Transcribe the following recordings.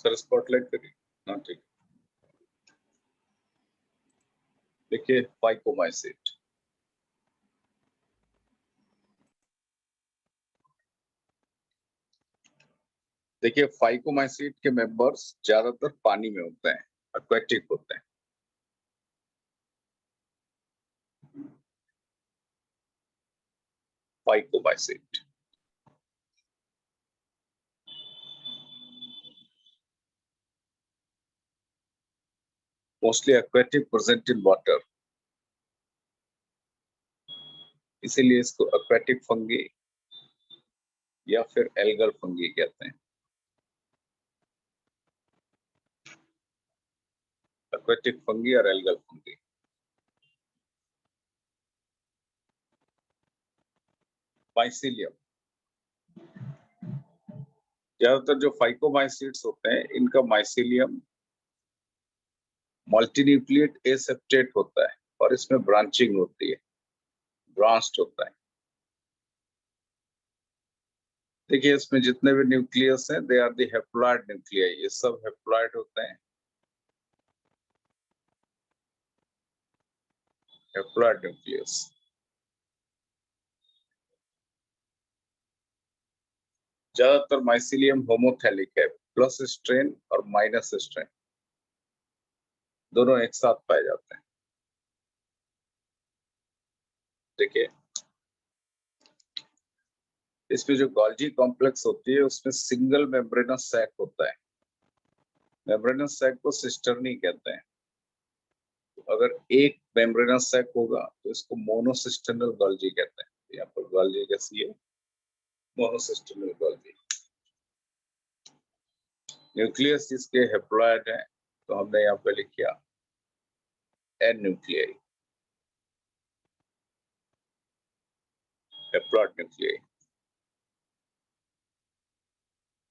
Sir spotlight करिए। हाँ ठीक। देखिए फाइकोमाइसिट, देखिए फाइकोमाइसिट के मेंबर्स ज्यादातर पानी में होते हैं, एक्वेटिक होते हैं। Phycomycete mostly aquatic, present in water, इसीलिए इसको एक्वेटिक फंगी या फिर एल्गल फंगी कहते हैं। एक्वेटिक फंगी और एल्गल फंगी। माइसीलियम, ज्यादातर जो फाइकोमाइसिट्स होते हैं इनका माइसीलियम मल्टीन्यूक्लिएट एसेप्टेट होता है और इसमें ब्रांचिंग होती है, ब्रांच्ड होता है। देखिए इसमें जितने भी न्यूक्लियस हैं they are the haploid nuclei, ये सब हैप्लॉइड होते हैं, हैप्लॉइड न्यूक्लियस। ज्यादातर माइसीलियम होमोथैलिक है, प्लस स्ट्रेन और माइनस स्ट्रेन दोनों एक साथ पाए जाते हैं। देखिए इसमें जो गोल्जी कॉम्प्लेक्स होती है उसमें सिंगल मेम्ब्रेनस सैक होता है, मेम्ब्रेनस सैक को सिस्टर्नी कहते हैं। तो अगर एक मेम्ब्रेनस सैक होगा तो इसको मोनोसिस्टर्नल गोल्जी कहते हैं। यहाँ पर गोल्जी कैसी है, मोनोसिस्टर्नल गोल्जी। न्यूक्लियस जिसके हैप्लॉइड है तो हमने यहाँ पे लिख किया n nuclei, haploid nuclei,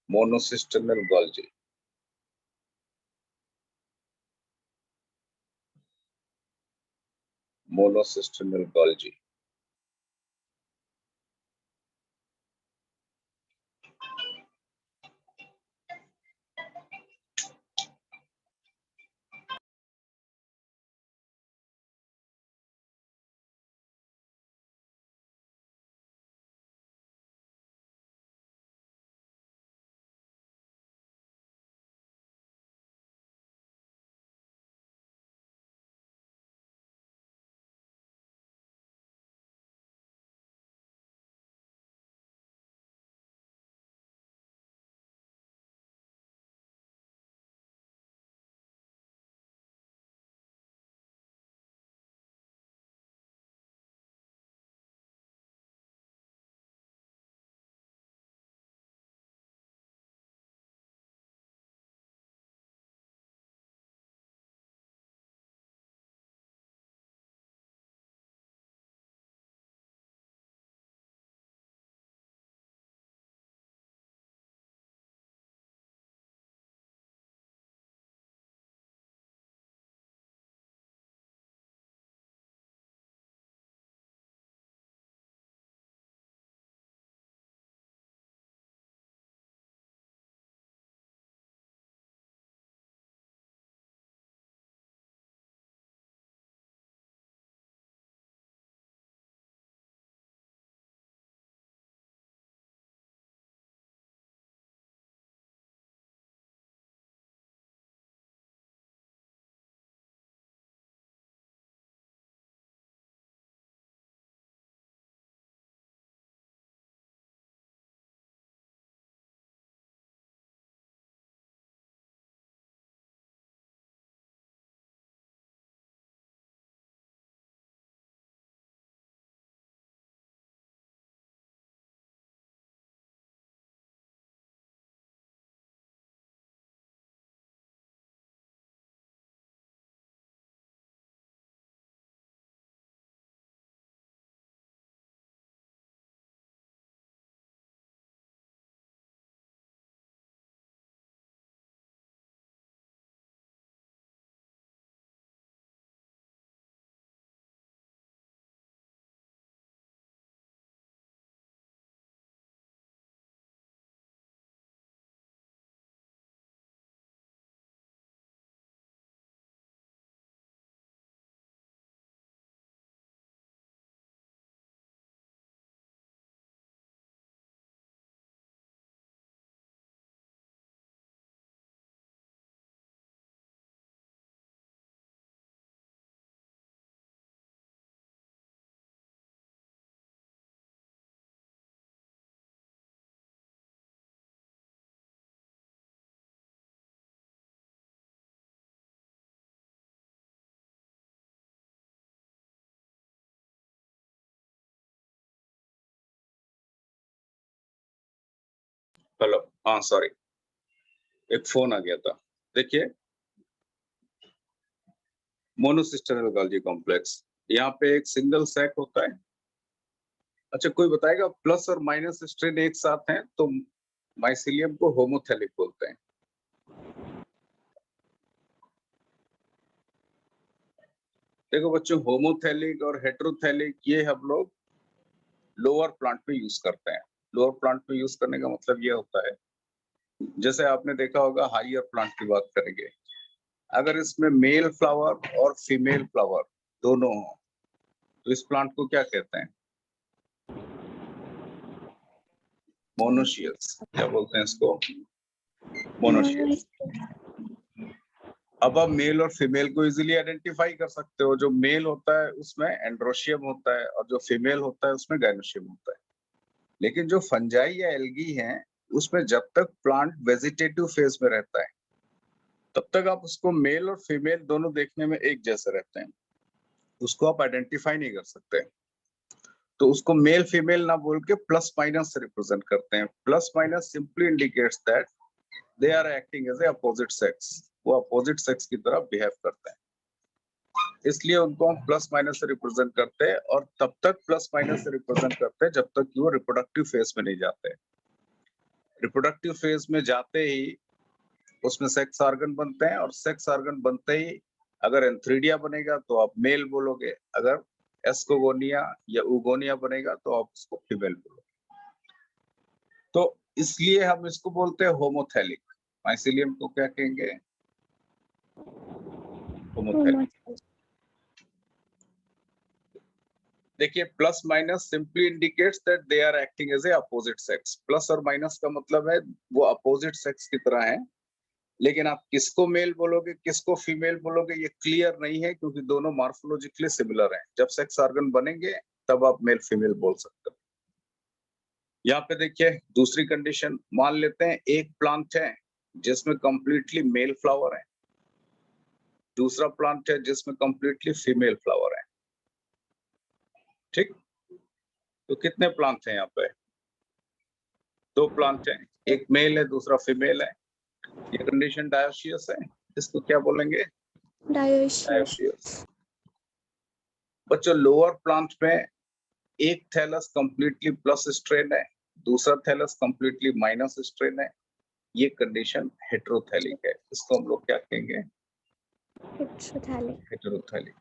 monocisternal Golgi. Monocisternal Golgi. Hello, हाँ सॉरी, एक फोन आ गया था। देखिए, मोनोसिस्टर गोल्जी कॉम्प्लेक्स, यहाँ पे एक सिंगल सैक होता है। अच्छा, कोई बताएगा प्लस और माइनस स्ट्रेन एक साथ हैं तो माइसिलियम को होमोथैलिक बोलते हैं। देखो बच्चों, होमोथैलिक और हेटेरोथैलिक ये हम लोग लोअर प्लांट में यूज करते हैं। लोअर प्लांट में यूज करने का मतलब ये होता है, जैसे आपने देखा होगा हाइयर प्लांट की बात करेंगे, अगर इसमें मेल फ्लावर और फीमेल फ्लावर दोनों हो तो इस प्लांट को क्या कहते हैं? मोनोशियस। क्या बोलते हैं इसको? मोनोशियस। अब आप मेल और फीमेल को इजीली आइडेंटिफाई कर सकते हो। जो मेल होता है उसमें एंड्रोशियम होता है और जो फीमेल होता है उसमें गाइनोशियम होता है। लेकिन जो फंजाई या एल्गी हैं उसमें जब तक प्लांट वेजिटेटिव फेज में रहता है तब तक आप उसको मेल और फीमेल दोनों देखने में एक जैसे रहते हैं, उसको आप आइडेंटिफाई नहीं कर सकते। तो उसको मेल फीमेल ना बोल के प्लस माइनस से रिप्रेजेंट करते हैं। Plus minus simply indicates that they are acting as a opposite sex. वो अपोजिट सेक्स की तरह बिहेव करते हैं, इसलिए उनको हम प्लस माइनस से रिप्रेजेंट करते हैं। और तब तक प्लस माइनस से रिप्रेजेंट करते हैं जब तक कि वो रिप्रोडक्टिव फेज में नहीं जाते। रिप्रोडक्टिव फेज में जाते ही उसमें सेक्स ऑर्गन बनते हैं, और सेक्स ऑर्गन बनते ही अगर एंथ्रीडिया बनेगा तो आप मेल बोलोगे, अगर एस्कोगोनिया या उगोनिया बनेगा तो आप उसको फीमेल बोलोगे। तो इसलिए हम इसको बोलते हैं होमोथैलिक। माइसिलियम को क्या कहेंगे? होमोथैलिक। देखिए, plus minus simply indicates that they are acting as a opposite sex. Plus और माइनस का मतलब है वो अपोजिट सेक्स की तरह है, लेकिन आप किसको मेल बोलोगे किसको फीमेल बोलोगे ये क्लियर नहीं है, क्योंकि दोनों मॉर्फोलॉजिकली सिमिलर हैं। जब सेक्स ऑर्गन बनेंगे तब आप मेल फीमेल बोल सकते हो। यहाँ पे देखिए दूसरी कंडीशन, मान लेते हैं एक प्लांट है जिसमें कंप्लीटली मेल फ्लावर है, दूसरा प्लांट है जिसमें कंप्लीटली फीमेल फ्लावर है। ठीक, तो कितने प्लांट हैं यहाँ पे? दो प्लांट हैं, एक मेल है दूसरा फीमेल है। ये कंडीशन डायोसियस है। इसको क्या बोलेंगे? डायोसियस। बच्चों, लोअर प्लांट में एक थैलस कंप्लीटली प्लस स्ट्रेन है, दूसरा थैलस कंप्लीटली माइनस स्ट्रेन है। ये कंडीशन हेटेरोथैलिक है। इसको हम लोग क्या कहेंगे? हेटेरोथैलिक।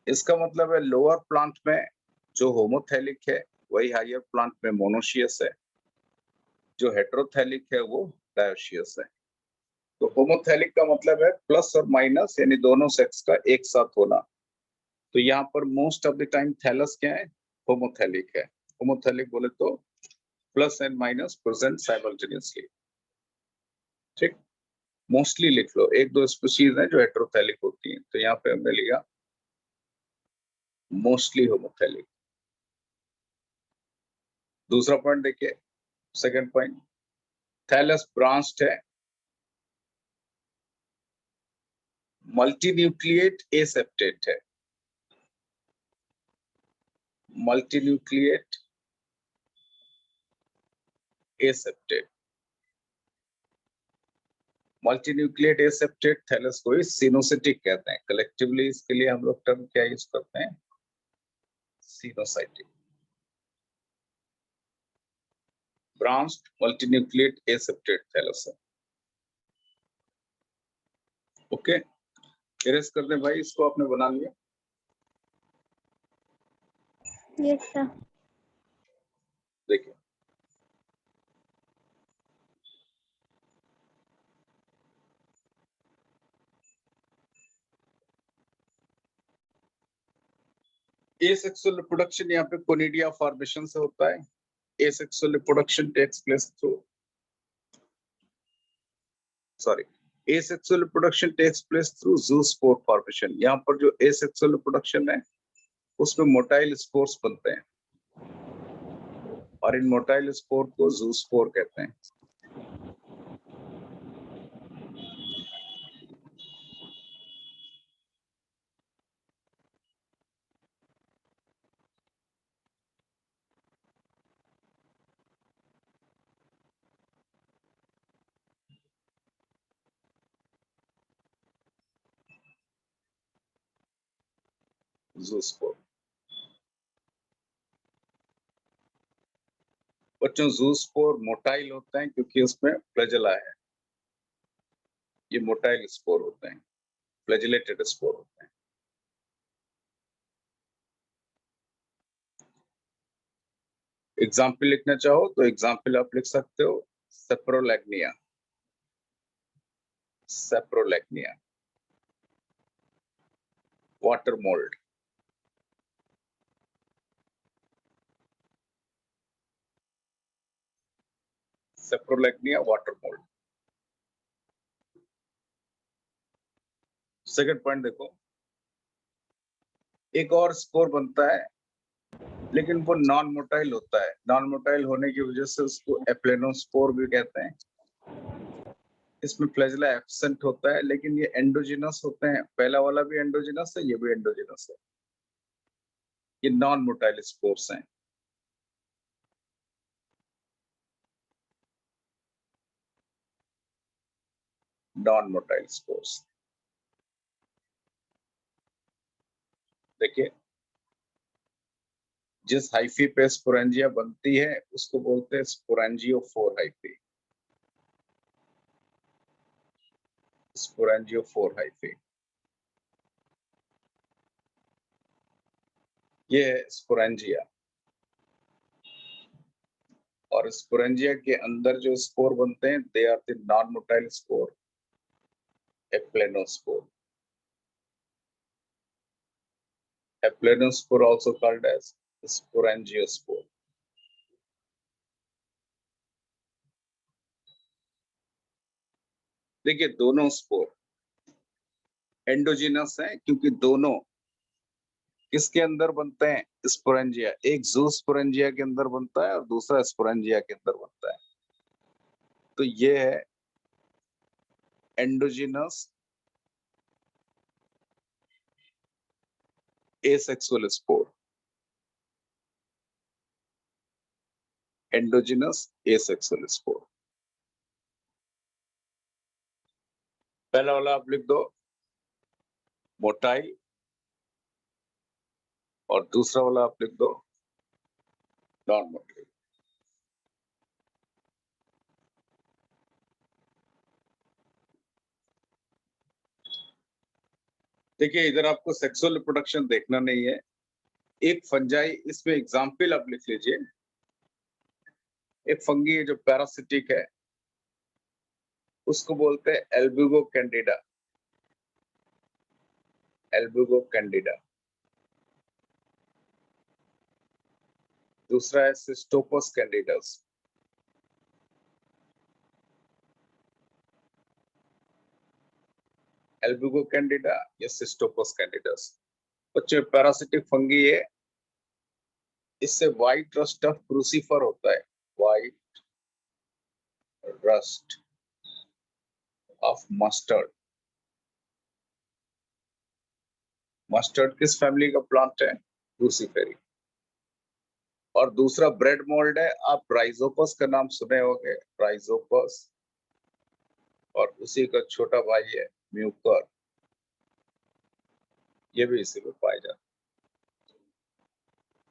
इसका मतलब है लोअर प्लांट में जो होमोथैलिक है वही हायर प्लांट में मोनोशियस है, जो हेटेरोथैलिक है वो डायोशियस है। तो होमोथैलिक का मतलब है प्लस और माइनस यानी दोनों सेक्स का एक साथ होना। तो यहाँ पर most of the time thallus क्या है? होमोथैलिक है। होमोथैलिक बोले तो plus and minus present simultaneously. ठीक, मोस्टली लिख लो, एक दो स्पीशीज हैं जो हेटेरोथैलिक होती हैं, तो यहाँ पे हमने लिया मोस्टली होमोथैलिक। दूसरा पॉइंट देखिए, सेकंड पॉइंट, थैलस ब्रांच्ड है, मल्टीन्यूक्लिएट एसेप्टेट है। मल्टीन्यूक्लिएट एसेप्टेट। मल्टीन्यूक्लिएट एसेप्टेट थैलस को सिनोसिटिक कहते हैं। कलेक्टिवली इसके लिए हम लोग टर्म क्या यूज करते हैं? सिनोसाइटिक। ब्रांच्ड मल्टीन्यूक्लिएट एसेप्टेट थैलस है। ओके, इरेज कर दें भाई, इसको आपने बना लिया। Yes sir. देखिए, एसेक्सुअल रिप्रोडक्शन यहाँ पे कोनिडिया फॉर्मेशन से होता है। Asexual reproduction takes place through, sorry, asexual reproduction takes place through zoospore formation। यहाँ पर जो asexual reproduction है उसमें मोटाइल स्पोर्स बनते हैं, और इन मोटाइल स्पोर को जूस्पोर कहते हैं। जूस्पोर। बच्चों जूस्पोर मोटाइल होते हैं क्योंकि उसमें फ्लैजेला है। ये मोटाइल स्पोर होते हैं, फ्लैजिलेटेड स्पोर होते हैं। एग्जाम्पल लिखना चाहो तो एग्जाम्पल आप लिख सकते हो, Saprolegnia, Saprolegnia, water mould, Saprolegnia, water mould. Second point देखो, एक और स्पोर बनता है लेकिन वो नॉन मोटाइल होता है। नॉन मोटाइल होने की वजह से उसको एप्लेनोस्पोर भी कहते हैं। इसमें फ्लैजेला एब्सेंट होता है लेकिन ये एंडोजिनस होते हैं। पहला वाला भी एंडोजिनस है, ये भी एंडोजिनस है। ये नॉन मोटाइल स्पोर्स हैं। Non motile spores. देखिए, जिस हाइफी पे स्पोरेंजिया बनती है उसको बोलते हैं स्पोरेंजियोफोर हाइफी, स्पोरेंजियोफोर हाइफी। ये है स्पोरेंजिया, और स्पोरेंजिया के अंदर जो स्पोर बनते हैं they are the non motile spore, aplanospore. Aplanospore also called as sporangiospore. देखिए, दोनों स्पोर एंडोजिनस हैं क्योंकि दोनों किसके अंदर बनते हैं? स्पोरेंजिया। एक ज़ूस्पोरेंजिया के अंदर बनता है और दूसरा स्पोरेंजिया के अंदर बनता है। तो ये है endogenous asexual spore, endogenous asexual spore. पहला वाला आप लिख दो मोटाइल, और दूसरा वाला आप लिख दो नॉन मोटाइल। देखिए, इधर आपको सेक्सुअल रिप्रोडक्शन देखना नहीं है। एक फंजाई, इसमें एग्जाम्पल आप लिख लीजिए। एक फंगी है जो पैरासिटिक है, उसको बोलते हैं एल्बुगो कैंडिडा, एल्बुगो कैंडिडा। दूसरा है सिस्टोपस कैंडिडस, एल्बुगो कैंडिडा या सिस्टोपस कैंडिडस। बच्चों, पैरासिटिक फंगी है, इससे व्हाइट रस्ट ऑफ क्रूसीफर होता है, white rust of mustard. Mustard किस फैमिली का प्लांट है? क्रूसीफेरी। और दूसरा ब्रेड मोल्ड है, आप राइजोपस का नाम सुने होंगे, राइजोपस। और उसी का छोटा भाई है म्यूकर, ये भी इसी में पाया जाता है।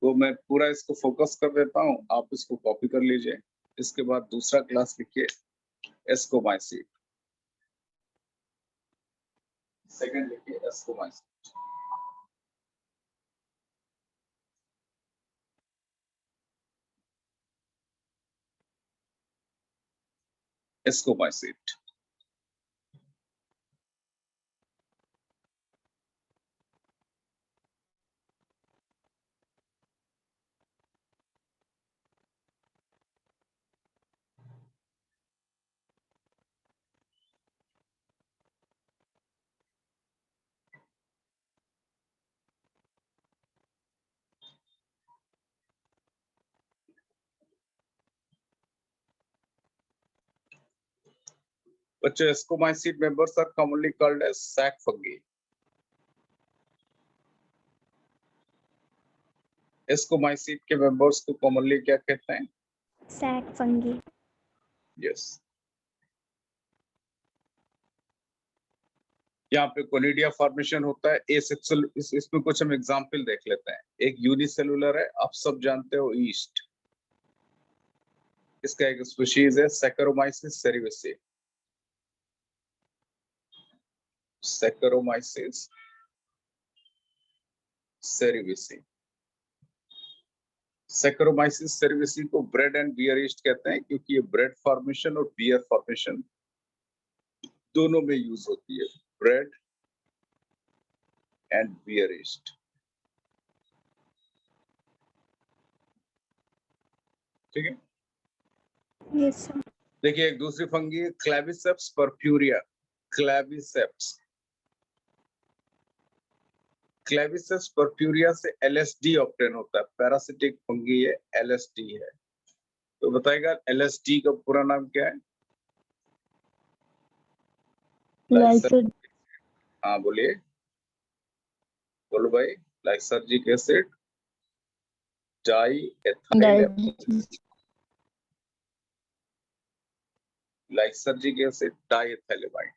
तो मैं पूरा इसको फोकस कर देता हूँ, आप इसको कॉपी कर लीजिए। इसके बाद दूसरा क्लास लिखिए, एस्कोमाइसिट। सेकंड लिखिए एस्कोमाइसिट। एस्कोमाइसिट। बच्चों, ascomycete members are commonly called as sac fungi. Ascomycete के मेंबर्स को कॉमनली क्या कहते हैं? Sac fungi. यस। यहाँ पे कोनिडिया फॉर्मेशन होता है एसेक्सुअल। इसमें कुछ हम एग्जाम्पल देख लेते हैं। एक यूनिसेलुलर है, आप सब जानते हो, ईस्ट। इसका एक स्पीशीज है सैकरोमाइसिस सेरिवेसी। सैकरोमाइसिस सेरिवेसी। सैकरोमाइसिस सेरिवेसी को ब्रेड एंड बियर ईस्ट कहते हैं, क्योंकि ये ब्रेड फॉर्मेशन और बियर फॉर्मेशन दोनों में यूज होती है, ब्रेड एंड बियर ईस्ट। ठीक है। Yes, sir. देखिए एक दूसरी फंगी है Claviceps purpurea. Claviceps Claviceps purpurea से एलएसडी ऑब्टेन होता है। पैरासिटिक फंगी है, एलएसडी है। तो बताएगा एलएसडी का पूरा नाम क्या है? लाइसर्जिक हाँ बोलिए, बोलो भाई। Lysergic acid di ethyl. Lysergic acid diethylamide.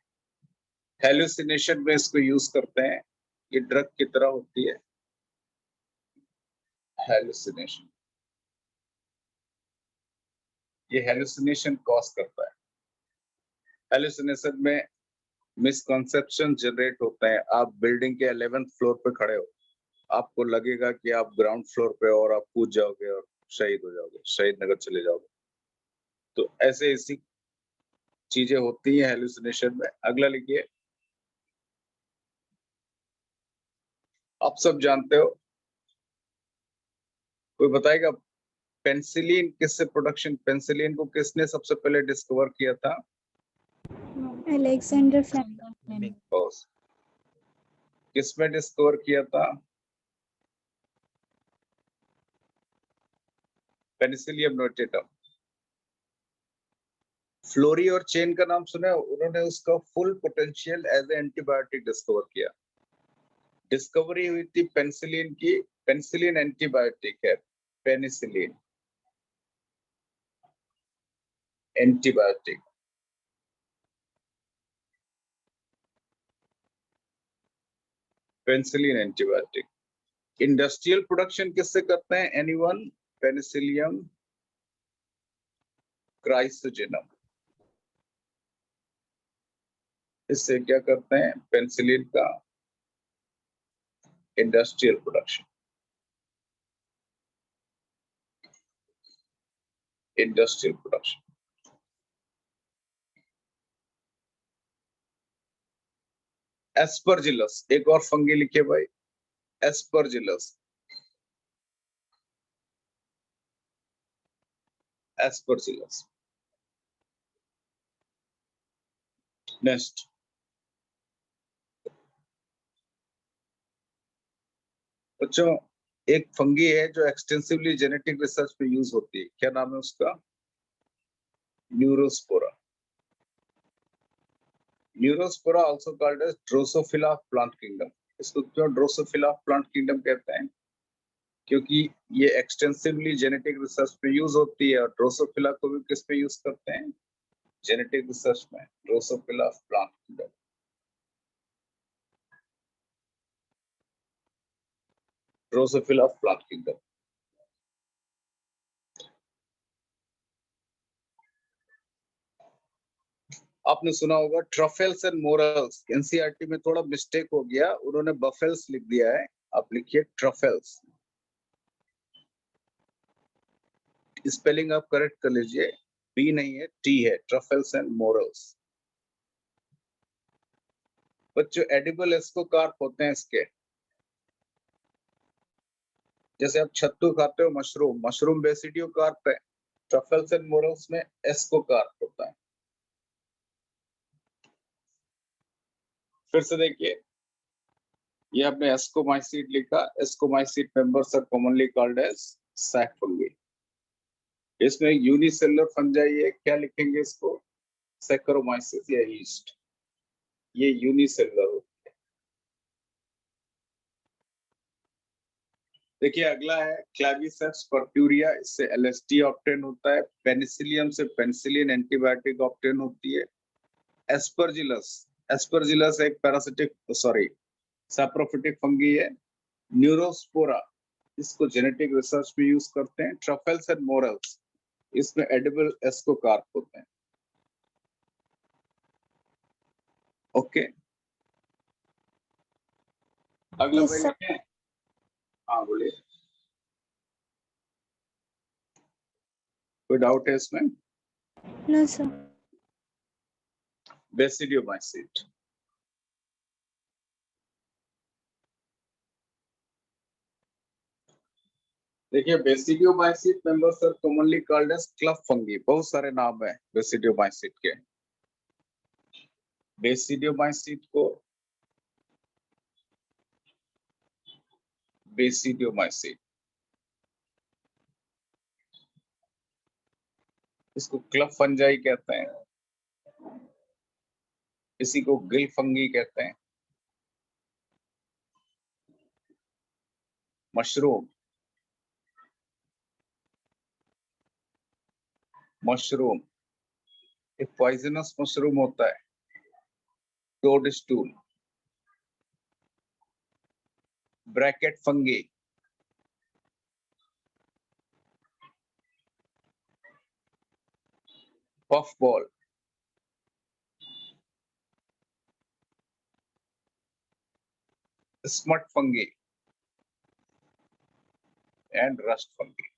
Hallucination में इसको यूज करते हैं। ये ड्रग की तरह होती है। हेलुसिनेशन, ये हेलुसिनेशन कॉज करता है। हेलुसिनेशन में मिसकंसेप्शन जनरेट होते हैं। आप बिल्डिंग के 11th फ्लोर पे खड़े हो, आपको लगेगा कि आप ग्राउंड फ्लोर पे और आप कूद जाओगे और शहीद हो जाओगे, शहीद नगर चले जाओगे। तो ऐसे ऐसी चीजें होती हैं हेलुसिनेशन में। अगला लिखिए, आप सब जानते हो, कोई बताएगा पेनिसिलिन किससे प्रोडक्शन? पेनिसिलिन को किसने सबसे पहले डिस्कवर किया था? Alexander Fleming. किसमें डिस्कवर किया था? Penicillium notatum. फ्लोरी और चेन का नाम सुना है? उन्होंने उसका full potential as a antibiotic discover किया। डिस्कवरी हुई थी पेनिसिलिन की। पेनिसिलिन एंटीबायोटिक है। Penicillin antibiotic. Penicillin antibiotic. Industrial production किससे करते हैं? एनीवन? Penicillium chrysogenum. इससे क्या करते हैं? पेनिसिलिन का industrial production. Industrial production. Aspergillus, एक और फंगी लिखे भाई, एस्परजिलस। एस्परजिलस। नेक्स्ट, बच्चों एक फंगी है जो एक्सटेंसिवली जेनेटिक रिसर्च पे यूज होती है। क्या नाम है उसका? Neurospora. Neurospora also called as Drosophila of plant kingdom. इसको क्यों ड्रोसोफिला ऑफ प्लांट किंगडम कहते हैं? क्योंकि ये एक्सटेंसिवली जेनेटिक रिसर्च पे यूज होती है। और ड्रोसोफिला को भी किस पे यूज करते हैं? जेनेटिक रिसर्च में। Drosophila of plant kingdom. Drosophila of plant kingdom. आपने सुना होगा ट्रफेल्स एंड मोरल्स। एनसीईआरटी में थोड़ा मिस्टेक हो गया, उन्होंने बफेल्स लिख दिया है। आप लिखिए ट्रफेल्स। स्पेलिंग आप करेक्ट कर लीजिए, बी नहीं है, टी है। Truffles and morals. बच्चों एडिबल एस्कोकार्प होते हैं इसके। जैसे आप छत्तू खाते हो, मशरूम, मशरूम बेसिडियोकार्प है। ट्रफेल्स एंड मोरल्स में एस्कोकार्प होता है। फिर से देखिए, ये आपने एस्कोमाइसीट लिखा। Ascomycete members are commonly called as sac fungi. इसमें यूनिसेलुलर फंजाई है, क्या लिखेंगे इसको? सैकरोमाइसिस या ईस्ट। ये यूनिसेलुलर होती है। देखिए अगला है क्लेविसेप्स परप्यूरिया। इससे एलएसडी ऑब्टेन होता है। पेनिसिलियम से पेनिसिलिन एंटीबायोटिक ऑब्टेन होती है। एस्परजिलस, एस्परजिलस एक पैरासिटिक सैप्रोफिटिक फंगी है। न्यूरोस्पोरा इसको जेनेटिक रिसर्च में यूज करते हैं। ट्रफल्स एंड मोरल्स इसमें एडिबल एस्कोकार्प होते हैं। ओके, अगला Yes, पेज sir. लिखें। हाँ बोलिए, कोई डाउट है इसमें? No, sir. बेसिडियोमाइसिट, देखिए basidiomycete members are commonly called as club fungi. बहुत सारे नाम है बेसिडियोमाइसिट के। बेसिडियोमाइसिट को बेसिडियोमाइसिट, इसको क्लब फंजाई कहते हैं, इसी को गिल फंगी कहते हैं। मशरूम, मशरूम एक पॉइजनस मशरूम होता है। Toadstool, bracket fungi, puff ball, smut fungi and rust fungi.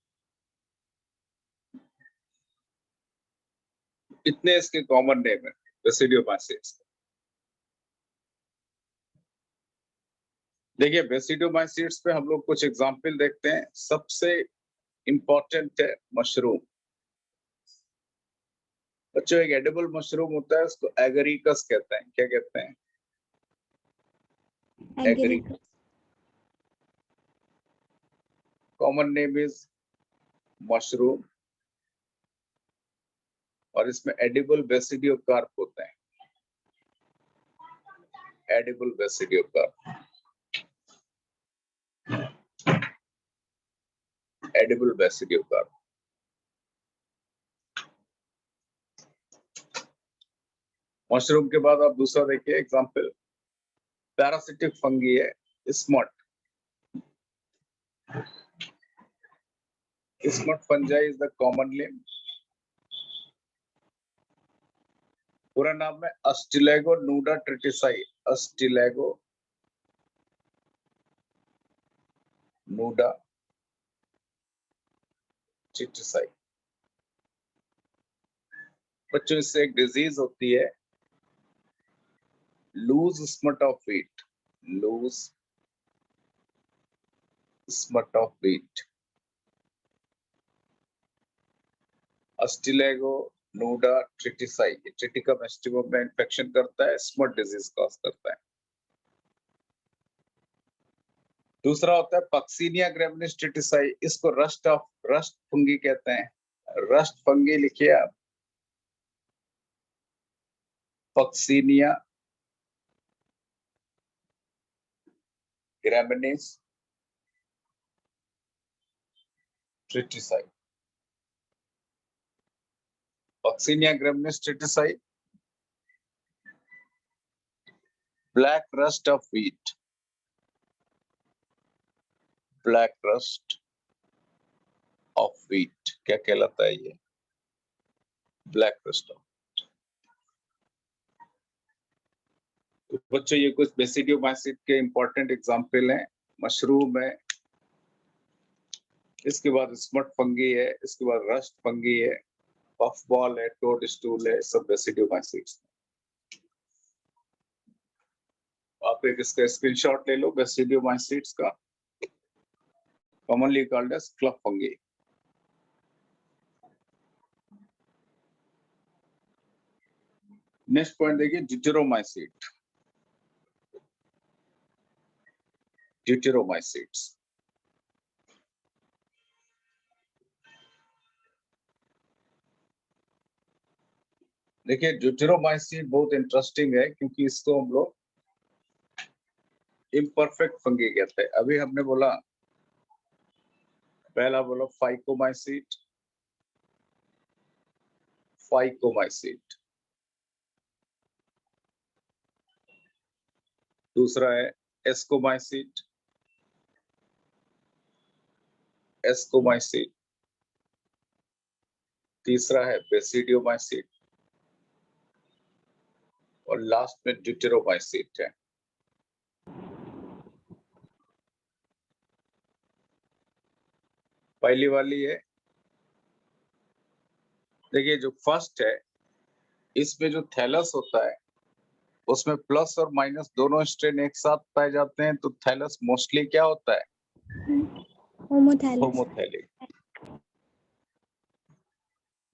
इतने इसके कॉमन नेम है बेसिडियोमाइसिट्स। देखिए बेसिडियोमाइसिट्स पे हम लोग कुछ एग्जाम्पल देखते हैं। सबसे इंपॉर्टेंट है मशरूम। बच्चों एक एडिबल मशरूम होता है, उसको एगरीकस कहते हैं। क्या कहते हैं? Agaricus. Common name is mushroom और इसमें एडिबल बेसिडियोकार्प होते हैं। Edible basidiocarp, edible basidiocarp. Mushroom के बाद आप दूसरा देखिए एग्जाम्पल, पैरासिटिक फंगी है smut. Smut fungi is the common name. पूरा नाम है Ustilago nuda tritici. Ustilago nuda tritici. बच्चों इससे एक डिजीज होती है loose smut of wheat. Loose smut of wheat. Ustilago nuda tritici Triticum aestivum में इन्फेक्शन करता है, स्मट डिजीज कॉज करता है। दूसरा होता है पक्सीनिया ग्रेमिनिस ट्रिटिसाई। इसको रस्ट फंगी कहते हैं। रस्ट फंगी लिखिए आप, Puccinia graminis tritici. Puccinia graminis tritici, black rust of wheat. Black rust of wheat क्या कहलाता है? ये ब्लैक रस्ट ऑफ। तो बच्चों ये कुछ बेसिडियोमाइसिट के इंपॉर्टेंट एग्जांपल हैं। मशरूम है, इसके बाद स्मट फंगी है, इसके बाद रस्ट फंगी है, पफ बॉल है, टोडस्टूल है, सब बेसिडियोमाइसिट्स। आप एक इसका स्क्रीनशॉट ले लो बेसिडियोमाइसिट्स का, commonly called as club fungi. Next point देखिए, ड्यूटेरोमाइसिट। ड्यूटेरोमाइसिट्स देखिए, ड्यूटेरोमाइसिट बहुत इंटरेस्टिंग है क्योंकि इसको हम लोग इम्परफेक्ट फंगी कहते हैं। अभी हमने बोला, पहला बोलो फाइकोमाइसिट। फाइकोमाइसिट दूसरा है एस्कोमाइसिट, एस्कोमाइसिट। तीसरा है बेसिडियोमाइसिट और लास्ट में ड्यूटेरोमाइसिट है। पहली वाली है, देखिए जो फर्स्ट है इसमें जो थैलस होता है उसमें प्लस और माइनस दोनों स्ट्रेन एक साथ पाए जाते हैं, तो थैलस मोस्टली क्या होता है? होमोथैलस। होमोथैलिक।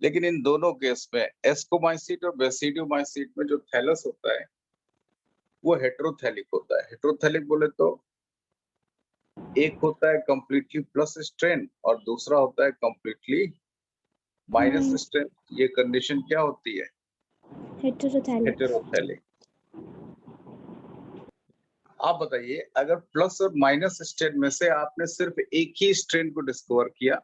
लेकिन इन दोनों केस में एस्कोमाइसिट और बेसिडियोमाइसिट में जो थैलस होता है वो हेटेरोथैलिक होता है। हेटेरोथैलिक बोले तो एक होता है कंप्लीटली प्लस स्ट्रेन और दूसरा होता है कंप्लीटली माइनस स्ट्रेन। ये कंडीशन क्या होती है? हेटेरोथैलिक। हेटेरोथैलिक। आप बताइए, अगर प्लस और माइनस स्ट्रेन में से आपने सिर्फ एक ही स्ट्रेन को डिस्कवर किया,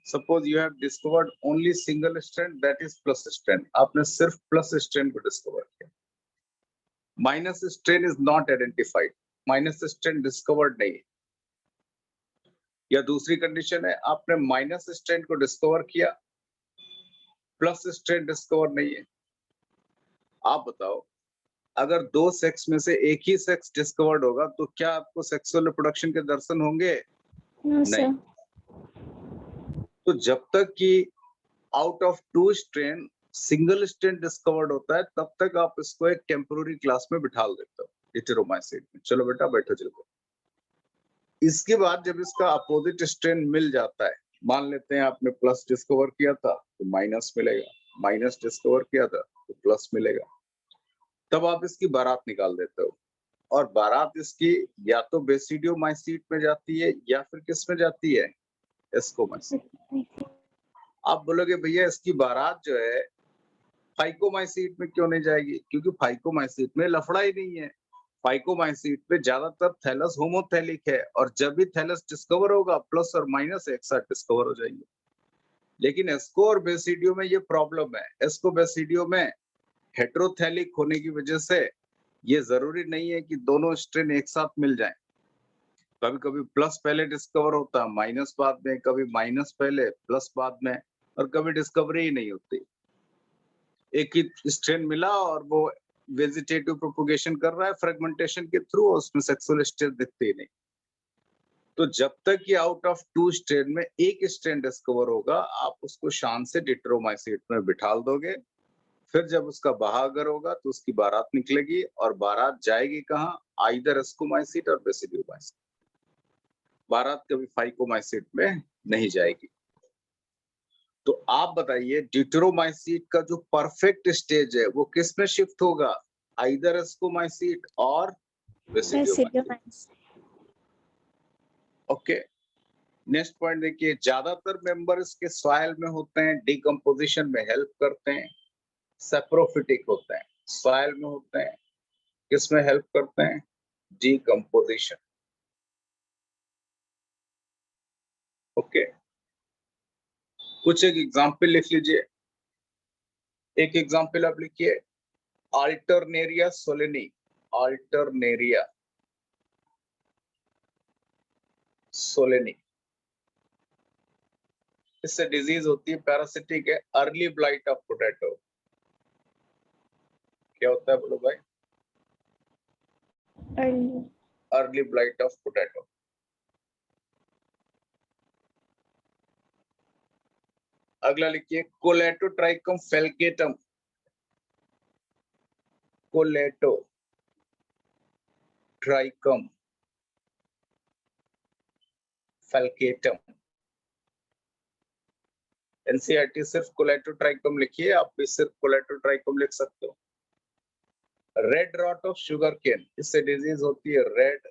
suppose you have discovered only single strain that is plus strain, आपने सिर्फ प्लस स्ट्रेन को डिस्कवर किया, minus strain is not identified, minus strain discovered नहीं है। या दूसरी कंडीशन है, आपने माइनस स्ट्रेन को डिस्कवर किया, प्लस स्ट्रेन डिस्कवर नहीं है। आप बताओ, अगर दो सेक्स में से एक ही सेक्स डिस्कवर्ड होगा तो क्या आपको सेक्सुअल रिप्रोडक्शन के दर्शन होंगे? नहीं। तो जब तक कि out of two strain single strain discovered होता है तब तक आप इसको एक टेम्पोररी क्लास में बिठा देते हो, हेटेरोमाइसिट में। चलो बेटा बैठो चलो। इसके बाद जब इसका अपोजिट स्ट्रेन मिल जाता है, मान लेते हैं आपने प्लस डिस्कवर किया था तो माइनस मिलेगा, माइनस डिस्कवर किया था तो प्लस मिलेगा, तब आप इसकी बारात निकाल देते हो। और बारात इसकी या तो बेसिडियोमाइसिट में जाती है या फिर किस में जाती है? एस्कोमाइसिट। आप बोलोगे भैया इसकी बारात जो है फाइकोमाइसिट में क्यों नहीं जाएगी? क्योंकि फाइकोमाइसिट में लफड़ा ही नहीं है। फाइकोमाइसिट में ज्यादातर थैलस होमोथैलिक है और जब भी थैलस डिस्कवर होगा प्लस और माइनस एक साथ डिस्कवर हो जाएंगे। लेकिन एस्को और बेसिडियो में ये प्रॉब्लम है। एस्को बेसिडियो में हेटेरोथैलिक होने की वजह से ये जरूरी नहीं है कि दोनों स्ट्रेन एक साथ मिल जाएं। कभी कभी प्लस पहले डिस्कवर होता है, माइनस बाद में, कभी माइनस पहले प्लस बाद में, और कभी डिस्कवरी ही नहीं होती। एक ही स्ट्रेन मिला और वो वेजिटेटिव प्रोपोगेशन कर रहा है फ्रेगमेंटेशन के थ्रू, उसमें सेक्सुअल स्टेज दिखती ही नहीं। तो जब तक कि आउट ऑफ टू स्ट्रेन में एक स्ट्रेन डिस्कवर होगा, आप उसको शान से डिट्रोमाइसिट में बिठा दोगे। फिर जब उसका बहागर होगा तो उसकी बारात निकलेगी और बारात जाएगी कहाँ? आइदर एस्कोमाइसिट और बेसिडियोमाइसिट। बारात कभी फाइकोमाइसिट में नहीं जाएगी। तो आप बताइए ड्यूटेरोमाइसिट का जो परफेक्ट स्टेज है वो किस में शिफ्ट होगा? आइदर एस्कोमाइसिट और बेसिडियोमाइसिट। ओके, नेक्स्ट पॉइंट देखिए, ज्यादातर मेंबर इसके सॉइल में होते हैं, डिकम्पोजिशन में हेल्प करते हैं, सैप्रोफिटिक होते हैं, सॉइल में होते हैं, किस में हेल्प करते हैं? डिकम्पोजिशन। ओके, कुछ एक एग्जाम्पल लिख लीजिए। एक एग्जाम्पल आप लिखिए, अल्टरनेरिया सोलेनी। अल्टरनेरिया सोलेनी, इससे डिजीज होती है, पैरासिटिक है, अर्ली ब्लाइट ऑफ पोटैटो। क्या होता है बोलो भाई? Early blight of potato. अगला लिखिए, Colletotrichum falcatum. Colletotrichum falcatum. NCERT सिर्फ कोलेटोट्राइकम लिखिए, आप भी सिर्फ कोलेटोट्राइकम लिख सकते हो। Red rot of sugar cane, इससे डिजीज होती है red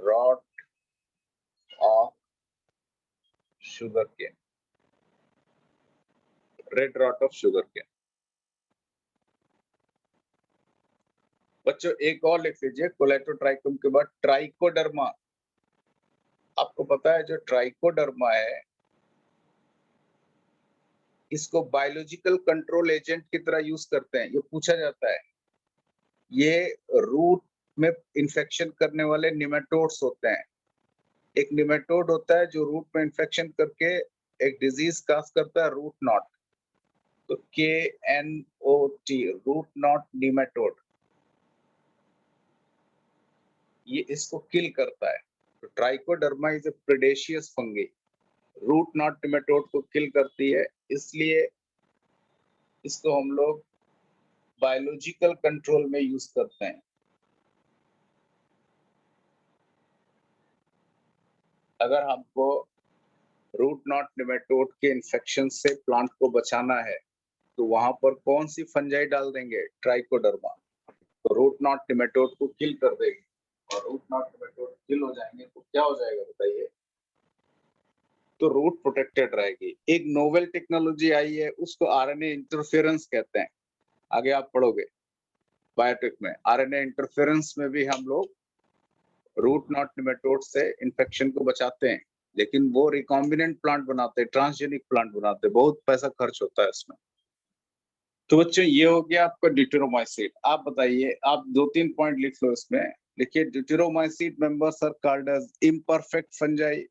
rot of sugar cane. Red rot of sugar cane. बच्चों एक और लिख लीजिए कोलेटोट्राइकम के बाद, ट्राइकोडर्मा। आपको पता है जो ट्राइकोडर्मा है इसको बायोलॉजिकल कंट्रोल एजेंट की तरह यूज करते हैं, ये पूछा जाता है। ये रूट में इन्फेक्शन करने वाले निमेटोड्स होते हैं। एक निमेटोड होता है जो रूट में इन्फेक्शन करके एक डिजीज काज करता है, रूट नॉट। तो KNOT, रूट नॉट निमेटोड, ये इसको किल करता है। तो Trichoderma is a predacious fungi, root knot nematode को किल करती है, इसलिए इसको हम लोग बायोलॉजिकल कंट्रोल में यूज करते हैं। अगर हमको रूट नॉट निमेटोड के इन्फेक्शन से प्लांट को बचाना है तो वहां पर कौन सी फंजाई डाल देंगे? ट्राइकोडर्मा। तो रूट नॉट निमेटोड को किल कर देगी, और रूट नॉट निमेटोड किल हो जाएंगे तो क्या हो जाएगा बताइए? तो रूट प्रोटेक्टेड रहेगी। एक नोवेल टेक्नोलॉजी आई है, उसको RNA इंटरफेरेंस कहते हैं। आगे आप पढ़ोगे बायोटेक में, RNA इंटरफेरेंस में भी हम लोग रूट नॉट निमेटोड से इन्फेक्शन को बचाते हैं, लेकिन वो रिकॉम्बिनेंट प्लांट बनाते हैं, ट्रांसजेनिक प्लांट बनाते हैं, बहुत पैसा खर्च होता है इसमें। तो बच्चों ये हो गया आपका ड्यूटेरोमाइसिन। आप बताइए, आप 2-3 पॉइंट लिख लो इसमें। लिखिए, deuteromycetes members are called as imperfect fungi.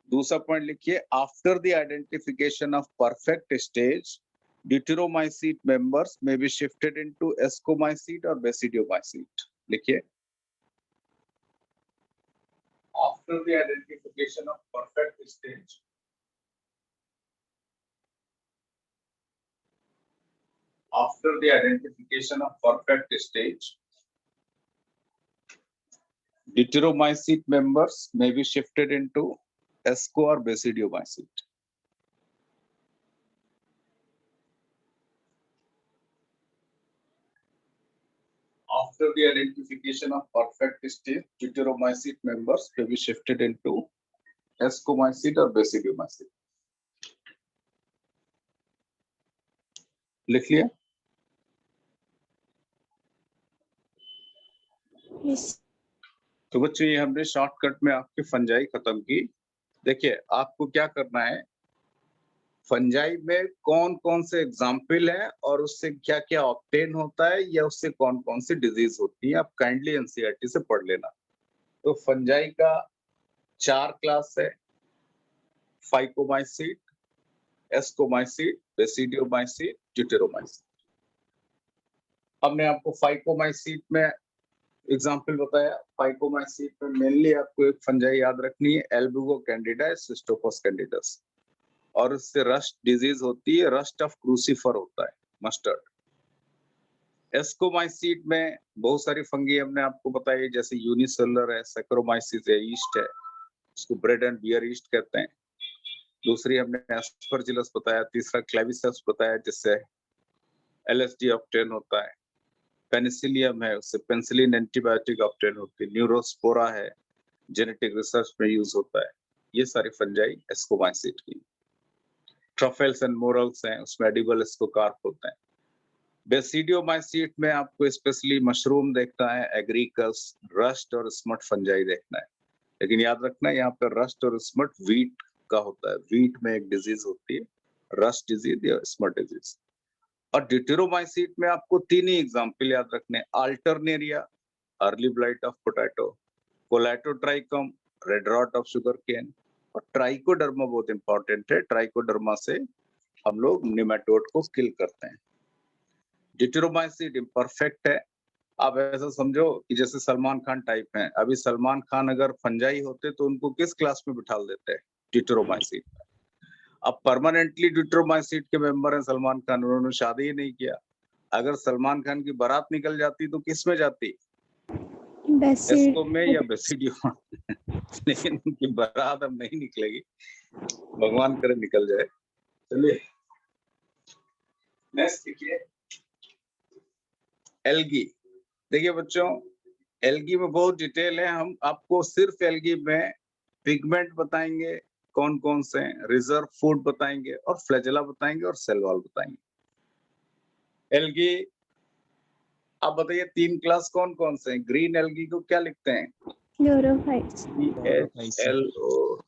दूसरा पॉइंट लिखिए, after the identification of perfect stage deuteromycetes members may be shifted into ascomycetes और बेसिडियोमाइसिन। लिखिए, after the identification of perfect stage, after the identification of perfect stage, deuteromycete members may be shifted into esco or basidiomycete. After the identification of perfect stage, deuteromycete members may be shifted into escomycete or basidiomycete. लिख लिया? Yes. तो बच्चों ये हमने shortcut में आपकी fungi खत्म की। देखिए आपको क्या करना है, फंजाई में कौन कौन से एग्जाम्पल है और उससे क्या क्या ऑब्टेन होता है या उससे कौन कौन सी डिजीज होती है, आप काइंडली एनसीईआरटी से पढ़ लेना। तो फंजाई का 4 क्लास है, फाइकोमाइसीट, एस्कोमाइसीट, बेसिडियोमाइसीट, ड्यूटेरोमाइसीट। हमने आपको फाइकोमाइसीट में एग्जाम्पल बताया। फाइकोमाइसीट में मेनली आपको एक फंजाई याद रखनी है, एल्बुगो कैंडिडा, सिस्टोपस कैंडिडस, और उससे रस्ट डिजीज होती है, रस्ट ऑफ क्रूसीफर होता है, मस्टर्ड। एस्कोमाइसीट में बहुत सारी फंगी हमने आपको बताई, जैसे यूनिसेलुलर है, सैक्रोमाइसिस है, ईस्ट है, उसको ब्रेड एंड बियर ईस्ट कहते हैं। दूसरी हमने एस्परजिलस बताया, तीसरा क्लेविसेप्स बताया जिससे LSD ऑब्टेन होता है। पेनिसिलियम है, उससे पेनिसिलिन एंटीबायोटिक ऑब्टेन होती है। न्यूरोस्पोरा है, जेनेटिक रिसर्च में यूज होता है। ये सारी फंजाई एस्कोमाइसीट की। ट्रफेल्स एंड मोरल्स हैं, उसमें एडिबल एस्कोकार्प होते हैं। बेसिडियोमाइसीट में आपको स्पेशली मशरूम देखना है, एग्रीकस, रस्ट और स्मट फंजाई देखना है। लेकिन याद रखना यहाँ पर रस्ट और स्मट वीट का होता है। वीट में एक डिजीज होती है, रस्ट डिजीज या स्मट डिजीज। और ड्यूटेरोमाइसीट में आपको 3 ही एग्जाम्पल याद रखने हैं, Alternaria, early blight of potato, Colletotrichum, red rot of sugar cane, और ट्राइकोडर्मा बहुत इंपॉर्टेंट है। ट्राइकोडर्मा से हम लोग निमेटोड को किल करते हैं। ड्यूटेरोमाइसीट इम्परफेक्ट है। आप ऐसा समझो कि जैसे सलमान खान टाइप हैं। अभी सलमान खान अगर फंजाई होते तो उनको किस क्लास में बिठा देते हैं? ड्यूटेरोमाइसीट। अब परमानेंटली ड्यूटेरोमाइसीट के मेंबर हैं सलमान खान, उन्होंने शादी ही नहीं किया। अगर सलमान खान की बारात निकल जाती तो किस में जाती? एस्को में या बेसिडियो में। लेकिन उनकी बारात अब नहीं निकलेगी, भगवान करे निकल जाए। चलिए नेक्स्ट देखिए, एल्गी। देखिए बच्चों, एल्गी में बहुत डिटेल है। हम आपको सिर्फ एल्गी में पिगमेंट बताएंगे कौन कौन से, रिजर्व फूड बताएंगे, और फ्लैजेला बताएंगे, और सेल वॉल बताएंगे। एल्गी आप बताइए 3 क्लास कौन कौन से हैं? ग्रीन एल्गी को क्या लिखते हैं? Chlorophytes. CHLO।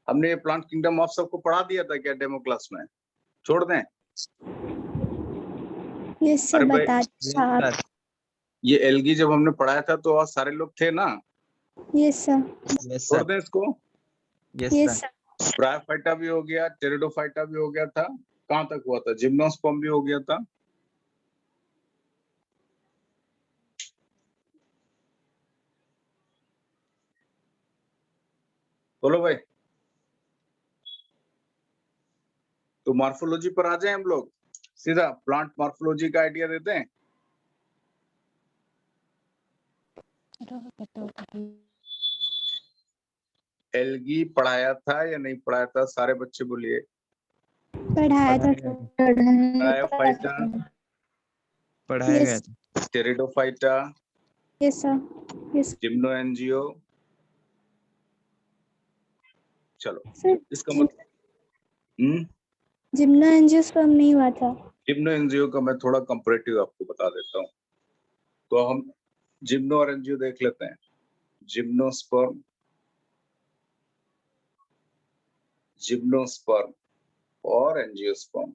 हमने ये प्लांट किंगडम आप सबको पढ़ा दिया था क्या डेमो क्लास में? छोड़ दें? यस सर, अरे भाई, बता दो आप। ये एल्गी जब हमने पढ़ाया था तो वहाँ सारे लोग थे ना, यस सर। यस छोड़ सर, दें इसको। Yes yes sir, sir. Bryophyta भी हो गया, टेरिडोफाइटा भी हो गया था, कहाँ तक हुआ था, जिम्नोस्पर्म भी हो गया था। बोलो भाई, तो मॉर्फोलॉजी पर आ जाए हम लोग, सीधा प्लांट मॉर्फोलॉजी का आइडिया देते हैं। एल्गी पढ़ाया था या नहीं पढ़ाया था, सारे बच्चे बोलिए। पढ़ाया था सर। ब्रायोफाइटा, पढ़ाया गया यस। था। Pteridophyta, yes sir. यस जिम्नोएंजियो। चलो, सर। इसका मतलब जिम्नो एंजियोस्पर्म नहीं हुआ था। जिम्नोएंजियो का मैं थोड़ा कंपैरेटिव आपको बता देता हूँ। तो हम जिम्नो और एंजियो देख लेते हैं। जिम्नोस्पर्म, जिम्नोस्पर्म और एंजियोस्पर्म।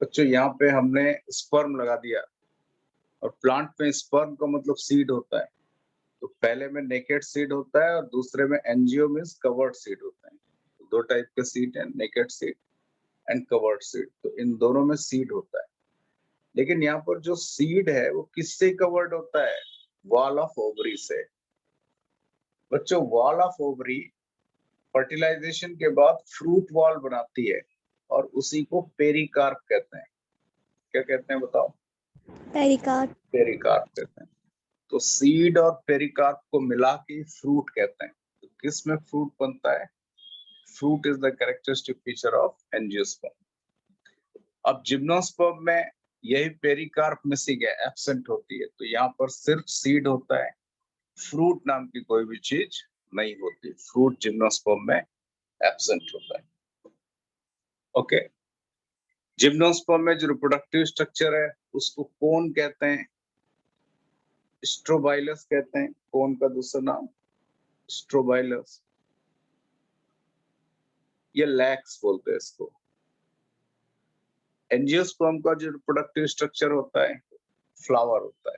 बच्चों यहाँ पे हमने स्पर्म लगा दिया, और प्लांट में स्पर्म का मतलब सीड होता है। तो पहले में नेकेड सीड होता है और दूसरे में एंजियो मींस कवर्ड सीड होता है। तो दो टाइप के सीड है, naked seed and covered seed. तो इन दोनों में सीड होता है, लेकिन यहाँ पर जो सीड है वो किससे कवर्ड होता है, वॉल ऑफ ओवरी से। बच्चों, वॉल ऑफ ओवरी फर्टिलाइजेशन के बाद फ्रूट वॉल बनाती है, और उसी को पेरिकार्प कहते हैं। क्या कहते हैं बताओ? पेरिकार्प। पेरिकार्प कहते हैं। तो सीड और पेरिकार्प को मिला के फ्रूट कहते हैं। तो किस में फ्रूट बनता है? Fruit is the characteristic feature of angiosperm. अब जिम्नोस्पर्म में यही पेरिकार्प मिसिंग है, एब्सेंट होती है। तो यहाँ पर सिर्फ सीड होता है, फ्रूट नाम की कोई भी चीज नहीं होती। फ्रूट जिम्नोस्पर्म में एब्सेंट होता है। ओके, जिम्नोस्पर्म में जो रिप्रोडक्टिव स्ट्रक्चर है उसको कोन कहते हैं, स्ट्रोबाइलस कहते हैं। कोन का दूसरा नाम स्ट्रोबाइलस, ये लैक्स बोलते हैं इसको। एंजियोस्पर्म का जो रिप्रोडक्टिव स्ट्रक्चर होता है, फ्लावर होता है।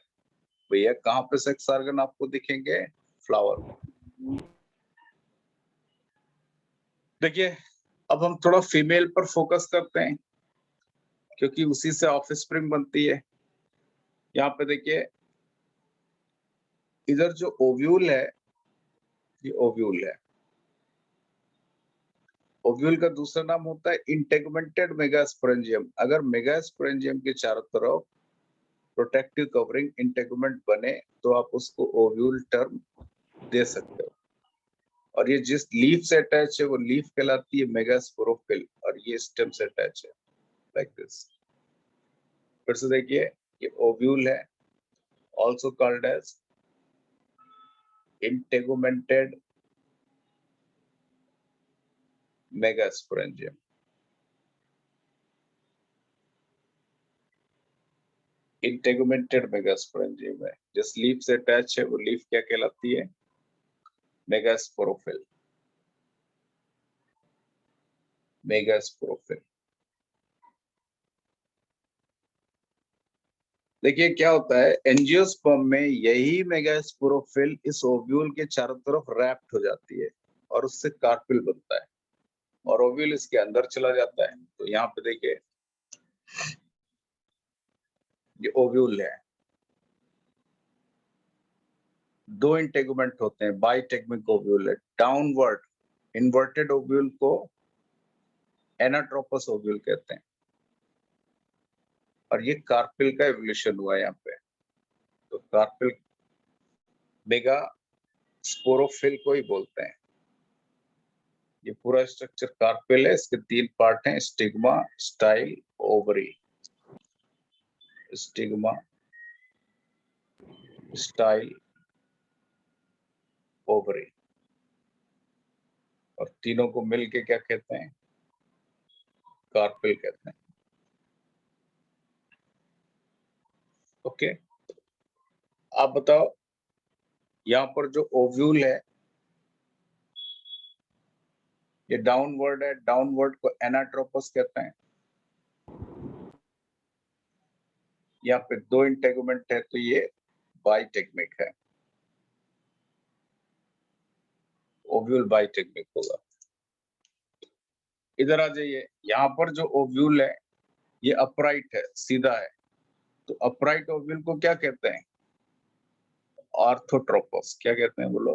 भैया कहाँ पे सेक्स ऑर्गन आपको दिखेंगे? फ्लावर में। देखिए, अब हम थोड़ा फीमेल पर फोकस करते हैं, क्योंकि उसी से ऑफस्प्रिंग बनती है। यहाँ पे देखिए, इधर जो ओव्यूल है, ये ओव्यूल है। ओव्यूल का दूसरा नाम होता है इंटेगुमेंटेड मेगास्पोरेंजियम। अगर मेगास्पोरेंजियम के चारों तरफ प्रोटेक्टिव कवरिंग इंटेगुमेंट बने तो आप उसको ओव्यूल टर्म दे सकते हो। और ये जिस लीफ से अटैच है वो लीफ कहलाती है मेगास्पोरोफिल, और ये स्टेम से अटैच है, लाइक दिस। फिर से देखिए, ये ओव्यूल है, also called as integumented megasporangium. Integumented megasporangium है, जिस लीफ से अटैच है वो लीफ क्या कहलाती है? मेगास्पोरोफिल। मेगास्पोरोफिल। देखिए क्या होता है, एंजियोस्पर्म में यही मेगास्पोरोफिल इस ओव्यूल के चारों तरफ रैप्ट हो जाती है, और उससे कार्पिल बनता है, और ओव्यूल इसके अंदर चला जाता है। तो यहाँ पे देखिए, ये ओव्यूल है। दो इंटेगुमेंट होते हैं, बाइटेगमिक ओव्यूल है। डाउनवर्ड इन्वर्टेड ओव्यूल को एनाट्रोपस ओव्यूल कहते हैं, और ये कार्पिल का एवोल्यूशन हुआ है यहाँ पे। तो कार्पिल मेगा स्पोरोफिल को ही बोलते हैं। ये पूरा स्ट्रक्चर कार्पेल है। इसके तीन पार्ट हैं, stigma, style, ovary. Stigma, style, ovary, और तीनों को मिलके क्या कहते हैं? कार्पेल कहते हैं। ओके, आप बताओ, यहाँ पर जो ओव्यूल है, ये डाउनवर्ड है, डाउनवर्ड को एनाट्रोपस कहते हैं। यहाँ पे 2 इंटेगुमेंट है तो ये बाइटेगमिक है, ओव्यूल बाइटेगमिक होगा। इधर आ जाइए, यहाँ पर जो ओव्यूल है ये अपराइट है, सीधा है, तो अपराइट ओव्यूल को क्या कहते हैं? ऑर्थोट्रोपस। क्या कहते हैं बोलो?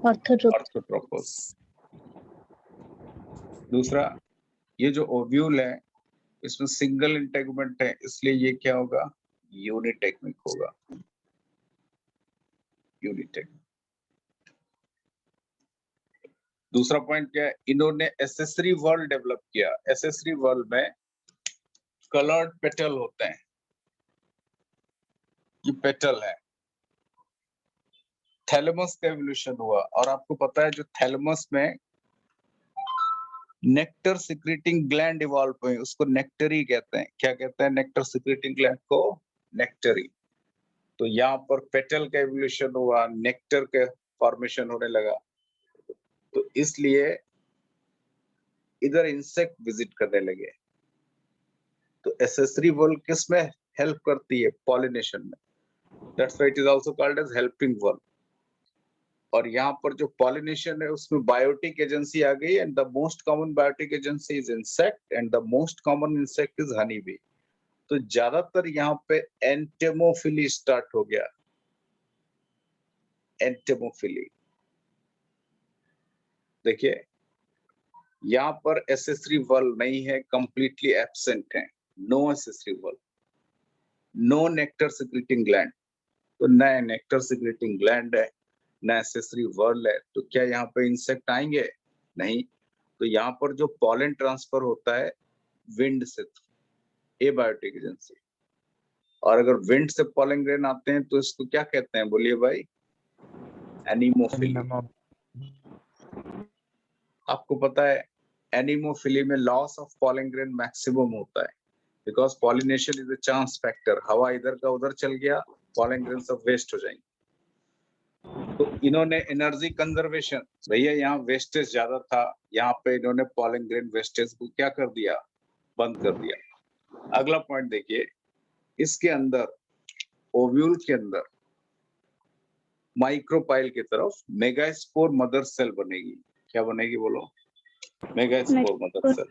ऑर्थोट्रोपस। दूसरा, ये जो ओव्यूल है इसमें सिंगल इंटेगुमेंट है, इसलिए ये क्या होगा? यूनिटेगमिक होगा, यूनिटेगमिक। दूसरा पॉइंट क्या है? इन्होंने एसेसरी वॉल डेवलप किया। एसेसरी वॉल में कलर्ड पेटल होते हैं, ये पेटल है। थैलेमस का एवोल्यूशन हुआ, और आपको पता है जो थैलेमस में नेक्टर सिक्रेटिंग ग्लैंड इवॉल्व हुए, उसको नेक्टरी कहते हैं। क्या कहते हैं नेक्टर सिक्रेटिंग ग्लैंड को? नेक्टरी। तो यहाँ पर पेटल का एवोल्यूशन हुआ, नेक्टर के फॉर्मेशन होने लगा, तो इसलिए इधर इंसेक्ट विजिट करने लगे। तो एसेसरी वॉल किस में हेल्प करती है? पॉलिनेशन में। That's why it is also called as helping wall. और यहाँ पर जो पॉलिनेशन है उसमें बायोटिक एजेंसी आ गई, and the most common biotic agency is insect, and the most common insect is honey bee. तो ज्यादातर यहाँ पे एंटेमोफिली स्टार्ट हो गया, एंटेमोफिली। देखिए यहाँ पर एसेसरी वॉल नहीं है, कंप्लीटली एब्सेंट है, no accessory wall, no nectar secreting gland. तो न नेक्टर सिक्रेटिंग ग्लैंड है, न एसेसरी वॉल है, तो क्या यहाँ पे इंसेक्ट आएंगे? नहीं। तो यहाँ पर जो पॉलन ट्रांसफर होता है विंड से, एबायोटिक एजेंसी। और अगर विंड से पॉलन ग्रेन आते हैं तो इसको क्या कहते हैं? बोलिए भाई। एनीमोफिली। आपको पता है एनीमोफिली में loss of pollen grain maximum होता है, because pollination is a chance factor. हवा इधर का उधर चल गया, पॉलन ग्रेन सब वेस्ट हो जाएंगे। तो इन्होंने एनर्जी कंजर्वेशन, भैया यहाँ वेस्टेज ज्यादा था, यहाँ पे इन्होंने पॉलन ग्रेन वेस्टेज को क्या कर दिया? बंद कर दिया। अगला पॉइंट देखिए, इसके अंदर ओव्यूल के अंदर माइक्रोपाइल की तरफ मेगास्पोर मदर सेल बनेगी। क्या बनेगी बोलो? Megaspore mother cell.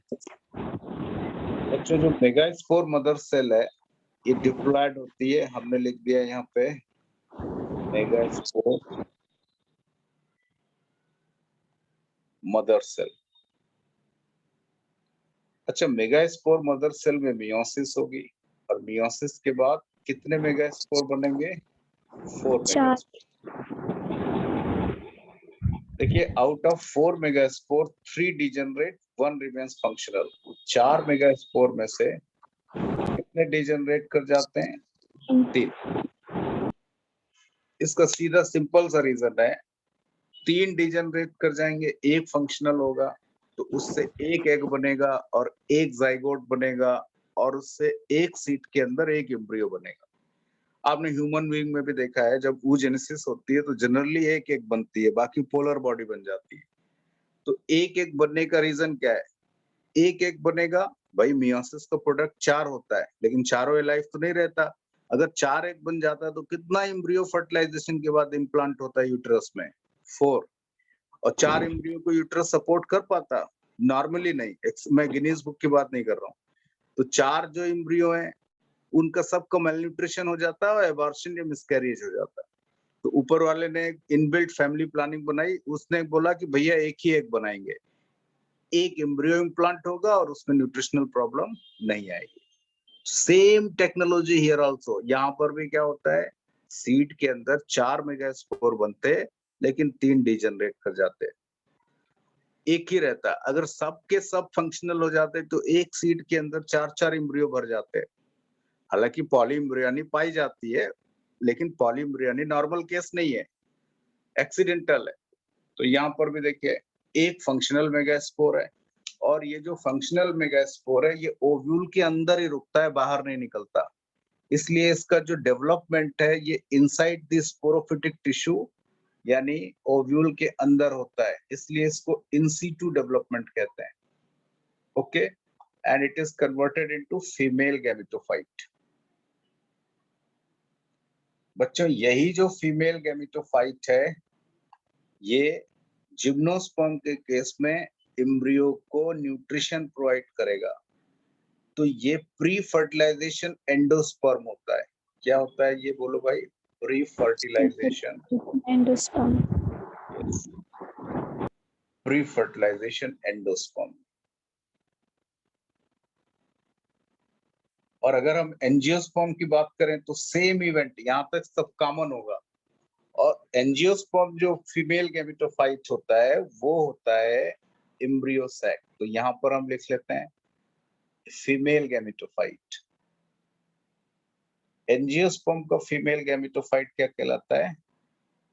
बच्चों जो मेगास्पोर मदर सेल है ये डिप्लॉयड होती है, हमने लिख दिया यहाँ पे मेगास्पोर मदर सेल। अच्छा, मेगास्पोर मदर सेल में मियोसिस होगी, और मियोसिस के बाद कितने मेगास्पोर बनेंगे? 4 मेगास्पोर। देखिए out of 4 megaspore 3 degenerate, 1 remains functional. 4 megaspore में से कितने डिजेनरेट कर जाते हैं? 3। इसका सीधा सिंपल सा रीजन है, 3 डिजेनरेट कर जाएंगे, 1 फंक्शनल होगा, तो उससे 1 एग बनेगा और 1 जाइगोट बनेगा, और उससे 1 सीट के अंदर 1 एम्ब्रियो बनेगा। आपने ह्यूमन बीइंग में भी देखा है, जब oogenesis होती है तो जनरली 1 एग बनती है, बाकी पोलर बॉडी बन जाती है। तो 1 एग बनने का रीजन क्या है? 1 एग बनेगा, भाई मियोसिस का प्रोडक्ट 4 होता है, लेकिन चारों लाइफ तो नहीं रहता। अगर 4 एग बन जाता है तो कितना एम्ब्रियो फर्टिलाइजेशन के बाद इम्प्लांट होता है यूट्रस में? 4। और 4 एम्ब्रियो को यूट्रस सपोर्ट कर पाता? नॉर्मली नहीं। मैं गिनीज बुक की बात नहीं कर रहा हूँ। तो 4 जो एम्ब्रियो हैं उनका सबका मेलन्यूट्रिशन हो जाता है और एबॉर्शन या मिसकैरेज हो जाता है। तो ऊपर वाले ने इनबिल्ट फैमिली प्लानिंग बनाई, उसने बोला कि भैया एक ही एग बनाएंगे, 1 एम्ब्रियो इम्प्लांट होगा और उसमें न्यूट्रिशनल प्रॉब्लम नहीं आएगी। Same technology here also. यहाँ पर भी क्या होता है, सीड के अंदर 4 मेगास्पोर बनते हैं, लेकिन 3 डिजेनरेट कर जाते हैं, एक ही रहता है। अगर सब के सब फंक्शनल हो जाते तो एक सीड के अंदर 4-4 एम्ब्रियो भर जाते हैं। हालांकि पॉलीएम्ब्रियोनी पाई जाती है, लेकिन पॉलीएम्ब्रियोनी नॉर्मल केस नहीं है, एक्सीडेंटल है। तो यहाँ पर भी देखिए एक फंक्शनल मेगास्पोर है, और ये जो फंक्शनल मेगास्पोर है ये ओव्यूल के अंदर ही रुकता है, बाहर नहीं निकलता। इसलिए इसका जो डेवलपमेंट है ये इनसाइड द स्पोरोफिटिक टिश्यू यानी ओव्यूल के अंदर होता है, इसलिए इसको इन सीटू डेवलपमेंट कहते हैं। Okay, and it is converted into female gametophyte. बच्चों यही जो फीमेल गैमेटोफाइट है, ये जिम्नोस्पर्म के केस में एम्ब्रियो को न्यूट्रिशन प्रोवाइड करेगा। तो ये प्री फर्टिलाइजेशन एंडोस्पर्म होता है। क्या होता है ये बोलो भाई? Pre fertilization, endosperm. Pre fertilization endosperm. और अगर हम एंजियोस्पर्म की बात करें तो सेम इवेंट, यहां तक सब कॉमन होगा। और एंजियोस्पर्म जो फीमेल गैमेटोफाइट होता है वो होता है एम्ब्रियो सैक। तो यहां पर हम लिख लेते हैं फीमेल गैमेटोफाइट। एंजियोस्पर्म का फीमेल गैमेटोफाइट क्या कहलाता है?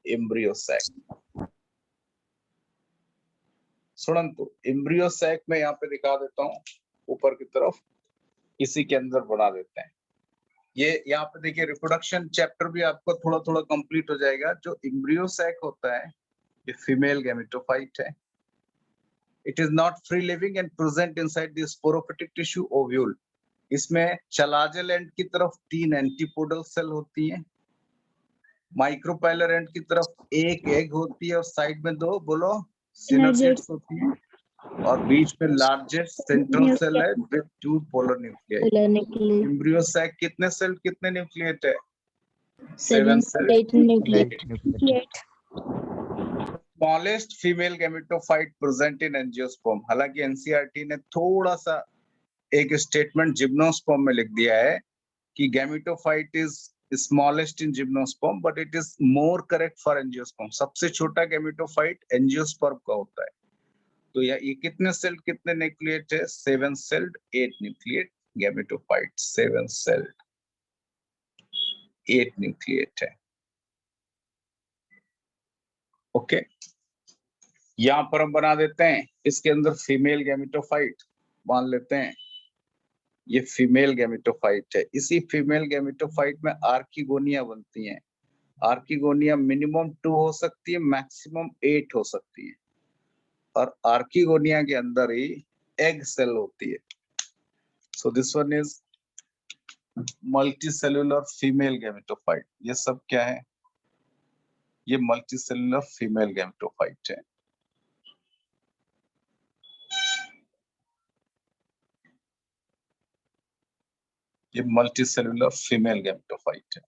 Embryo sac. सुनंतु एम्ब्रियो सैक में यहाँ पे दिखा देता हूँ ऊपर की तरफ, इसी के अंदर बना देते हैं। ये यहाँ पे देखिए रिप्रोडक्शन चैप्टर भी आपको थोड़ा थोड़ा कंप्लीट हो जाएगा। जो एम्ब्रियो सैक होता है ये फीमेल गैमेटोफाइट है। It is not free living and present inside the sporophytic tissue ovule. इसमें चलाजल एंड की तरफ 3 एंटीपोडल सेल होती हैं, माइक्रोपाइलर एंड की तरफ 1 एग होती है और साइड में 2 बोलो सिनर्जिड्स होती हैं, और बीच में लार्जेस्ट सेंट्रल सेल है with 2 polar nuclei. Polar nuclei. Embryo sac कितने सेल कितने न्यूक्लिएट है? 7 cell. 8 nucleus. 8 nucleated. Smallest female gametophyte present in angiosperm. हालांकि एनसीईआरटी ने थोड़ा सा एक स्टेटमेंट जिम्नोस्पर्म में लिख दिया है कि gametophyte is smallest in gymnosperm, but it is more correct for angiosperm. सबसे छोटा गैमेटोफाइट एंजियोस्पर्म का होता है। तो ये कितने सेल कितने न्यूक्लिएट है? 7 sailed 8 nucleate gametophyte. 7 sailed 8 nucleate है। ओके, यहां पर हम बना देते हैं इसके अंदर फीमेल गैमेटोफाइट मान लेते हैं। ये फीमेल गैमेटोफाइट है। इसी फीमेल गैमेटोफाइट में आर्किगोनिया बनती हैं। आर्किगोनिया मिनिमम 2 हो सकती है, मैक्सिमम 8 हो सकती है। और आर्किगोनिया के अंदर ही एग सेल होती है। So this one is multicellular female gametophyte. ये सब क्या है? ये मल्टीसेलुलर फीमेल गैमेटोफाइट है। ये मल्टीसेलुलर फीमेल गैमेटोफाइट है।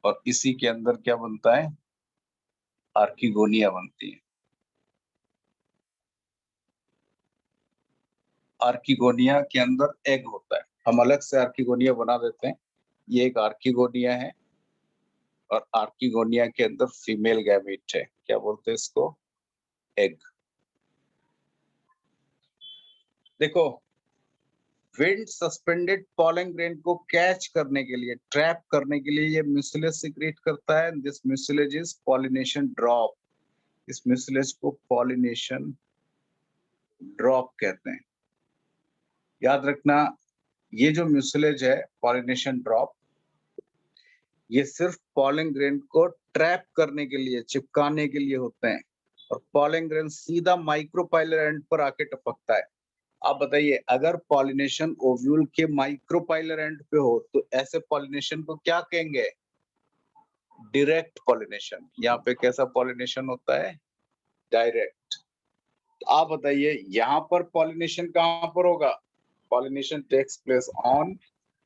और इसी के अंदर क्या बनता है? आर्किगोनिया बनती है। आर्किगोनिया के अंदर एग होता है। हम अलग से आर्किगोनिया बना देते हैं। ये एक आर्किगोनिया है और आर्किगोनिया के अंदर फीमेल गैमेट है। क्या बोलते हैं इसको? एग। देखो, विंड सस्पेंडेड पॉलन ग्रेन को कैच करने के लिए, ट्रैप करने के लिए ये म्यूसिलेज सीक्रेट करता है। This mucilage is pollination drop. इस म्यूसिलेज को पॉलिनेशन ड्रॉप कहते हैं। याद रखना, ये जो म्यूसिलेज है पॉलिनेशन ड्रॉप, ये सिर्फ पॉलन ग्रेन को ट्रैप करने के लिए, चिपकाने के लिए होते हैं। और पॉलन ग्रेन सीधा माइक्रोपाइलर एंड पर आके टपकता है। आप बताइए, अगर पॉलिनेशन ओव्यूल के माइक्रोपाइलर एंड पे हो तो ऐसे पॉलिनेशन को क्या कहेंगे? Direct pollination. यहाँ पे कैसा पॉलिनेशन होता है? डायरेक्ट। तो आप बताइए यहाँ पर पॉलिनेशन कहाँ पर होगा? Pollination takes place on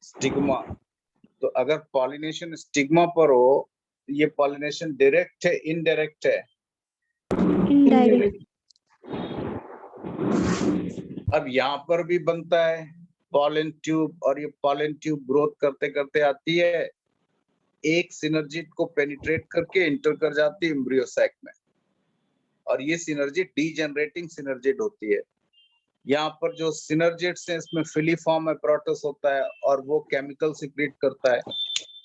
stigma. तो अगर पॉलिनेशन स्टिग्मा पर हो तो ये पॉलिनेशन डायरेक्ट है इनडायरेक्ट है? इनडायरेक्ट। अब यहाँ पर भी बनता है पॉलन ट्यूब, और ये पॉलन ट्यूब ग्रोथ करते करते आती है, एक सिनर्जिड को पेनिट्रेट करके इंटर कर जाती है एम्ब्रियो सैक में, और ये सिनर्जिड डीजेनरेटिंग सिनर्जिड होती है। यहाँ पर जो सिनर्जिड्स हैं इसमें फिलीफॉर्म एपैरेटस होता है और वो केमिकल सीक्रेट करता है।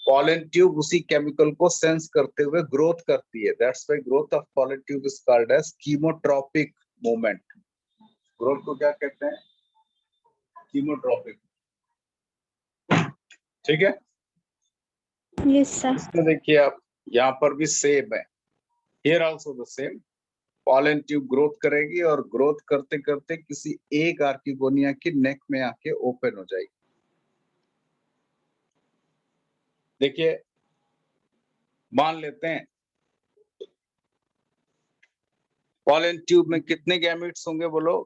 पॉलन ट्यूब उसी केमिकल को सेंस करते हुए ग्रोथ करती है। That's why growth of pollen tube is called as chemotropic movement. Growth को क्या कहते हैं? कीमोट्रॉपिक। ठीक है। Yes, sir. इसमें देखिए आप, यहाँ पर भी सेम है, here also the same. Pollen tube growth करेगी और ग्रोथ करते करते किसी एक आर्किगोनिया की नेक में आके ओपन हो जाएगी। देखिए, मान लेते हैं पॉलन ट्यूब में कितने गैमेट्स होंगे बोलो।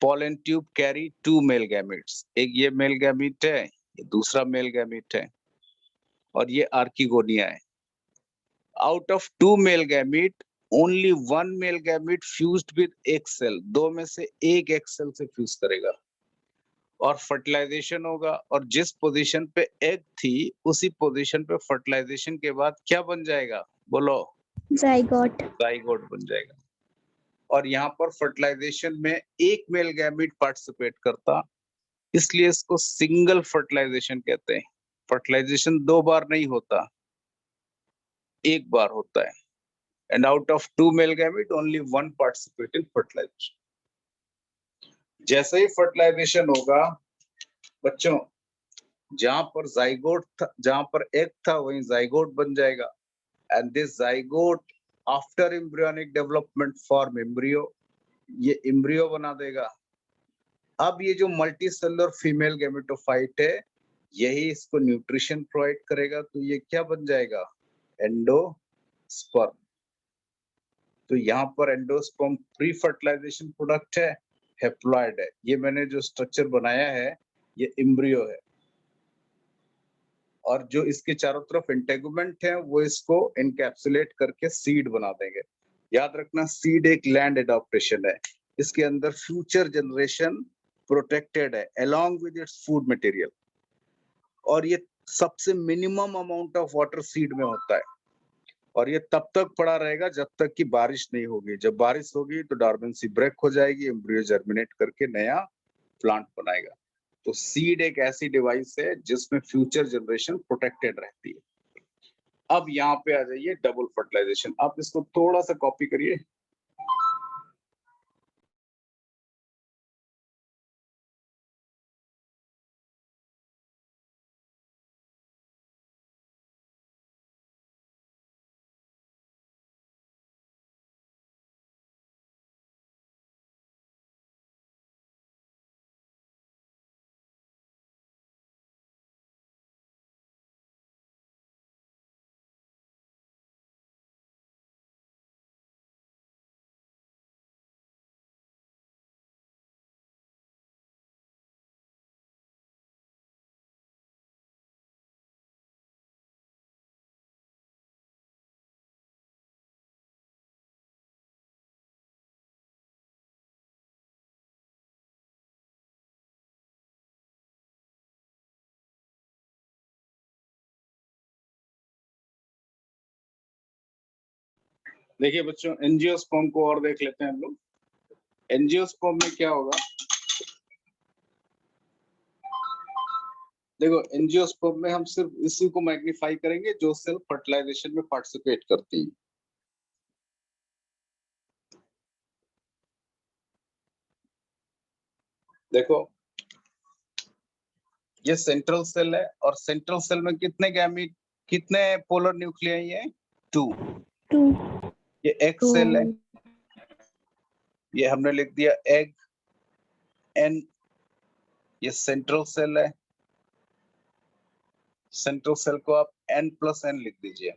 Pollen tube carry 2 male gametes, एक ये मेल गैमेट है, ये दूसरा मेल गैमेट है, और ये आर्किगोनिया है। Out of 2 male gamete only 1 male gamete fused with egg cell, दो में से एक एग सेल से फ्यूज करेगा और फर्टिलाइजेशन होगा, और जिस पोजीशन पे एग थी उसी पोजीशन पे फर्टिलाइजेशन के बाद क्या बन जाएगा बोलो, Zygote. जाइगोट बन जाएगा। और यहाँ पर फर्टिलाइजेशन में एक मेल गैमेट पार्टिसिपेट करता, इसलिए इसको सिंगल फर्टिलाइजेशन कहते हैं। फर्टिलाइजेशन 2 बार नहीं होता, एक बार होता है। And out of 2 male gamete only 1 participate in fertilization. जैसे ही फर्टिलाइजेशन होगा बच्चों, जहां पर जाइगोट था, जहां पर एग था वहीं जाइगोट बन जाएगा। And this zygote after embryonic development form embryo, ये एम्ब्रियो बना देगा। अब ये जो मल्टी सेलुलर फीमेल गैमेटोफाइट है, यही इसको न्यूट्रिशन प्रोवाइड करेगा, तो ये क्या बन जाएगा, एंडोस्पर्म। तो यहाँ पर एंडोस्पर्म प्री फर्टिलाइजेशन प्रोडक्ट है, हेप्लॉइड है। ये मैंने जो स्ट्रक्चर बनाया है ये एम्ब्रियो है, और जो इसके चारों तरफ इंटेगुमेंट है वो इसको एनकैप्सुलेट करके सीड बना देंगे। याद रखना, सीड एक लैंड एडाप्टेशन है, इसके अंदर फ्यूचर जनरेशन प्रोटेक्टेड है along with its food material, और ये सबसे minimum amount of water seed में होता है, और ये तब तक पड़ा रहेगा जब तक कि बारिश नहीं होगी। जब बारिश होगी तो डॉर्मेंसी ब्रेक हो जाएगी, एम्ब्रियो जर्मिनेट करके नया प्लांट बनाएगा। तो सीड एक ऐसी डिवाइस है जिसमें फ्यूचर जनरेशन प्रोटेक्टेड रहती है। अब यहाँ पे आ जाइए डबल फर्टिलाइजेशन। आप इसको थोड़ा सा कॉपी करिए। देखिए बच्चों, एंजियोस्पर्म को और देख लेते हैं हम लोग। एंजियोस्पर्म में क्या होगा, देखो एंजियोस्पर्म में हम सिर्फ इसी को मैग्नीफाई करेंगे जो सेल फर्टिलाइजेशन में पार्टिसिपेट करती है। देखो ये सेंट्रल सेल है, और सेंट्रल सेल में कितने गैमीट, कितने पोलर न्यूक्लियाई है, 2। 2. ये एग सेल है, ये हमने लिख दिया एग एन। ये सेंट्रल सेल है, सेंट्रल सेल को आप n+n लिख दीजिए।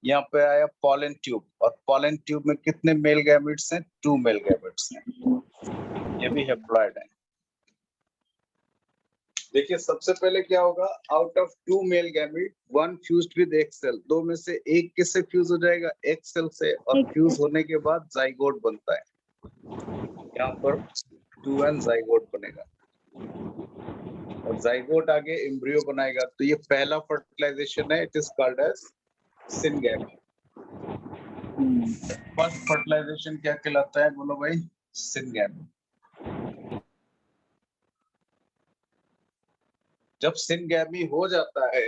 यहाँ पे आया पॉलन ट्यूब, और पॉलन ट्यूब में कितने मेल गैमेट्स हैं, 2 मेल गैमेट्स हैं, ये भी हेप्लॉइड है। देखिए सबसे पहले क्या होगा, out of 2 male gamete 1 fused with egg cell, दो में से एक किससे फ्यूज हो जाएगा, एग सेल से, और Egg फ्यूज cell. होने के बाद जाइगोट बनता है। यहाँ पर 2n जाइगोट बनेगा, और जाइगोट आगे एम्ब्रियो बनाएगा। तो ये पहला फर्टिलाइजेशन है, it is called as syngamy. First fertilization क्या कहलाता है बोलो भाई, सिनगैमी। जब सिनगैमी हो जाता है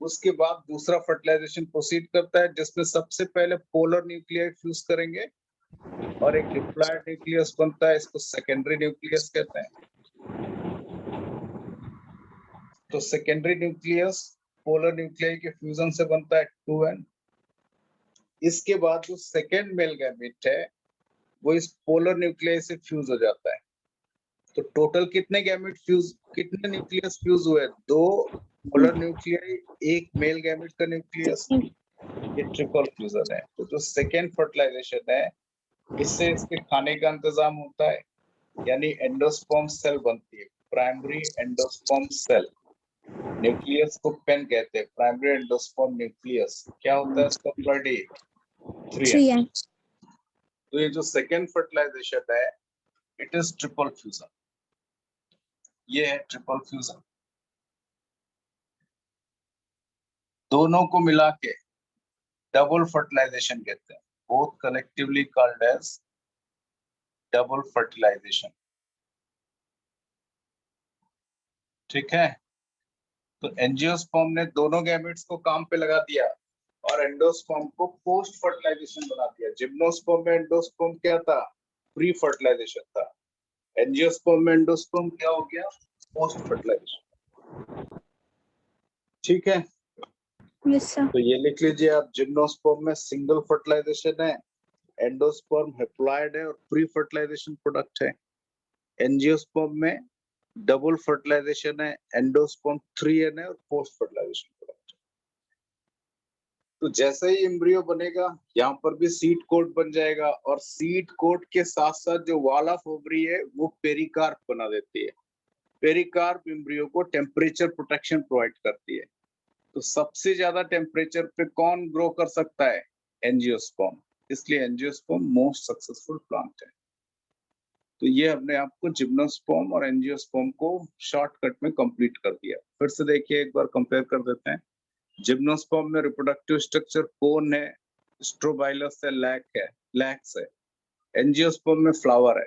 उसके बाद दूसरा फर्टिलाइजेशन प्रोसीड करता है, जिसमें सबसे पहले पोलर न्यूक्लियस फ्यूज करेंगे और एक डिप्लॉयड न्यूक्लियस बनता है, इसको सेकेंडरी न्यूक्लियस कहते हैं। तो सेकेंडरी न्यूक्लियस पोलर न्यूक्लियाई के फ्यूजन से बनता है 2n। इसके बाद जो सेकेंड मेल गैमेट है वो इस पोलर न्यूक्लियाई से फ्यूज हो जाता है। तो टोटल कितने गैमेट फ्यूज, कितने न्यूक्लियस फ्यूज हुए? 2 पोलर न्यूक्लियाई, 1 मेल गैमेट का न्यूक्लियस, ये ट्रिपल फ्यूजन है। तो जो सेकेंड फर्टिलाइजेशन है इससे इसके खाने का इंतजाम होता है, यानी एंडोस्पर्म सेल बनती है, प्राइमरी एंडोस्पर्म सेल। न्यूक्लियस को पेन कहते हैं, प्राइमरी एंडोस्पर्म न्यूक्लियस। क्या होता है इसका प्रॉपर्टी? 3n। 3n। तो ये जो सेकेंड फर्टिलाइजेशन है इट इज ट्रिपल फ्यूजन, ये है ट्रिपल फ्यूजन। दोनों को मिला के डबल फर्टिलाइजेशन कहते हैं, both collectively called as double fertilization. ठीक है, तो एंजियोस्पर्म ने दोनों गैमेट्स को काम पे लगा दिया और एंडोस्पर्म को पोस्ट फर्टिलाइजेशन बना दिया। जिम्नोस्पर्म में एंडोस्पर्म क्या था? प्री फर्टिलाइजेशन था। एंजियोस्पर्म में एंडोस्पर्म क्या हो गया? Post fertilization. ठीक है, Yes, sir. तो ये लिख लीजिए आप, जिम्नोस्पर्म में सिंगल फर्टिलाइजेशन है, एंडोस्पर्म हैप्लॉइड है और प्री फर्टिलाइजेशन प्रोडक्ट है। एंजियोस्पर्म में डबल फर्टिलाइजेशन है, एंडोस्पर्म 3n है और पोस्ट फर्टिलाइजेशन प्रोडक्ट। तो जैसे ही एम्ब्रियो बनेगा यहाँ पर भी सीड कोट बन जाएगा और सीड कोट के साथ साथ जो वॉल ऑफ ओवरी है वो पेरिकार्प बना देती है। पेरिकार्प एम्ब्रियो को टेम्परेचर प्रोटेक्शन प्रोवाइड करती है। तो सबसे ज्यादा टेम्परेचर पे कौन ग्रो कर सकता है? एंजियोस्पर्म। इसलिए एंजियोस्पर्म मोस्ट सक्सेसफुल प्लांट है। तो ये हमने आपको जिम्नोस्पर्म और एंजियोस्पर्म को शॉर्टकट में कंप्लीट कर दिया। फिर से देखिए, एक बार कंपेयर कर देते हैं। जिम्नोस्पर्म में रिप्रोडक्टिव स्ट्रक्चर कोन है, स्ट्रोबाइलस है, लैक्स है। एंजियोस्पर्म में फ्लावर है,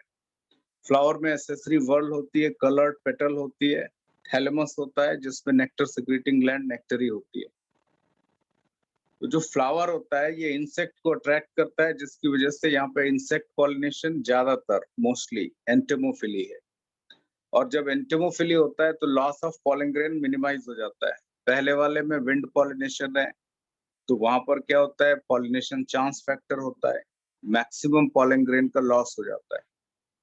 फ्लावर में एसेसरी वर्ल होती है, कलर्ड पेटल होती है, थैलेमस होता है जिसमें नेक्टर सिक्रेटिंग ग्लैंड नेक्टरी होती है। तो जो फ्लावर होता है ये इंसेक्ट को अट्रैक्ट करता है, जिसकी वजह से यहाँ पे इंसेक्ट पॉलिनेशन ज्यादातर मोस्टली एंटेमोफिली है। और जब एंटेमोफिली होता है तो loss of pollen grain minimize हो जाता है। पहले वाले में विंड पॉलिनेशन है तो वहां पर क्या होता है, पॉलिनेशन चांस फैक्टर होता है, मैक्सिमम पॉलन ग्रेन का लॉस हो जाता है।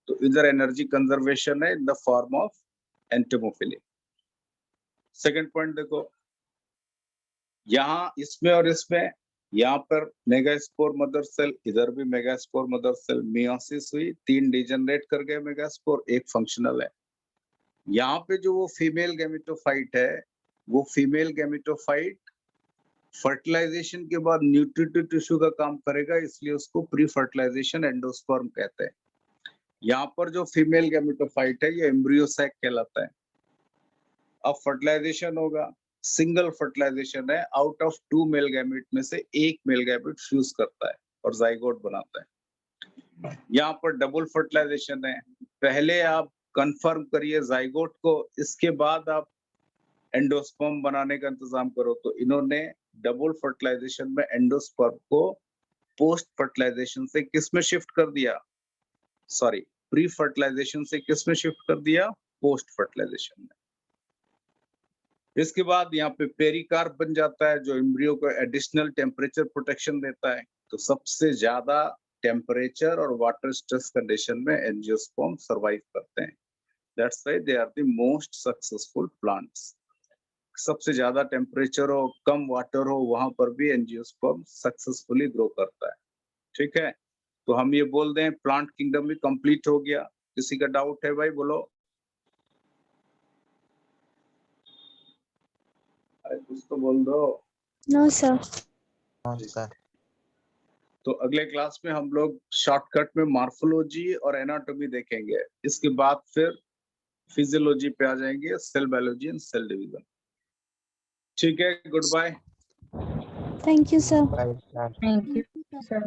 तो इधर एनर्जी कंजर्वेशन है in the form of entomophily. Second point देखो, यहाँ इसमें और इसमें, यहाँ पर मेगास्पोर मदर सेल, इधर भी मेगास्पोर मदर सेल, मियोसिस हुई, 3 डिजेनरेट कर गए मेगास्पोर, 1 फंक्शनल है। यहाँ पे जो वो फीमेल गैमेटोफाइट है, वो फीमेल गैमेटोफाइट फर्टिलाइजेशन के बाद न्यूट्रिटिव टिश्यू का काम करेगा, इसलिए उसको प्री फर्टिलाइजेशन एंडोस्पर्म कहते हैं। यहाँ पर जो फीमेल गैमेटोफाइट है ये एम्ब्रियो सैक कहलाता है। अब फर्टिलाइजेशन होगा, सिंगल फर्टिलाइजेशन है, आउट ऑफ 2 मेल गैमेट में से 1 मेल गैमेट फ्यूज करता है और जाइगोट बनाता है। यहाँ पर डबल फर्टिलाइजेशन है, पहले आप कंफर्म करिए जाइगोट को, इसके बाद आप एंडोस्पर्म बनाने का इंतजाम करो। तो इन्होंने डबल फर्टिलाइजेशन में एंडोस्पर्म को पोस्ट फर्टिलाइजेशन से किस में शिफ्ट कर दिया? सॉरी, प्री फर्टिलाइजेशन से किस में शिफ्ट कर दिया? पोस्ट फर्टिलाइजेशन में। इसके बाद यहाँ पे पेरिकार्प बन जाता है जो एम्ब्रियो को एडिशनल टेम्परेचर प्रोटेक्शन देता है। तो सबसे ज्यादा टेम्परेचर और वाटर स्ट्रेस कंडीशन में एंजियोस्पर्म सर्वाइव करते हैं। That's why they are the most successful plants. सबसे ज्यादा टेम्परेचर हो, कम वाटर हो, वहां पर भी एंजियोस्पर्म सक्सेसफुली ग्रो करता है। ठीक है, तो हम ये बोल दें प्लांट किंगडम भी कंप्लीट हो गया। किसी का डाउट है भाई? बोलो, अरे कुछ तो बोल दो। No, sir. सर। तो अगले क्लास में हम लोग शॉर्टकट में मॉर्फोलॉजी और एनाटॉमी देखेंगे। इसके बाद फिर फिजियोलॉजी पे आ जाएंगे, cell biology and cell division. ठीक है, good bye. Thank you, sir. Bye sir. Thank you, sir.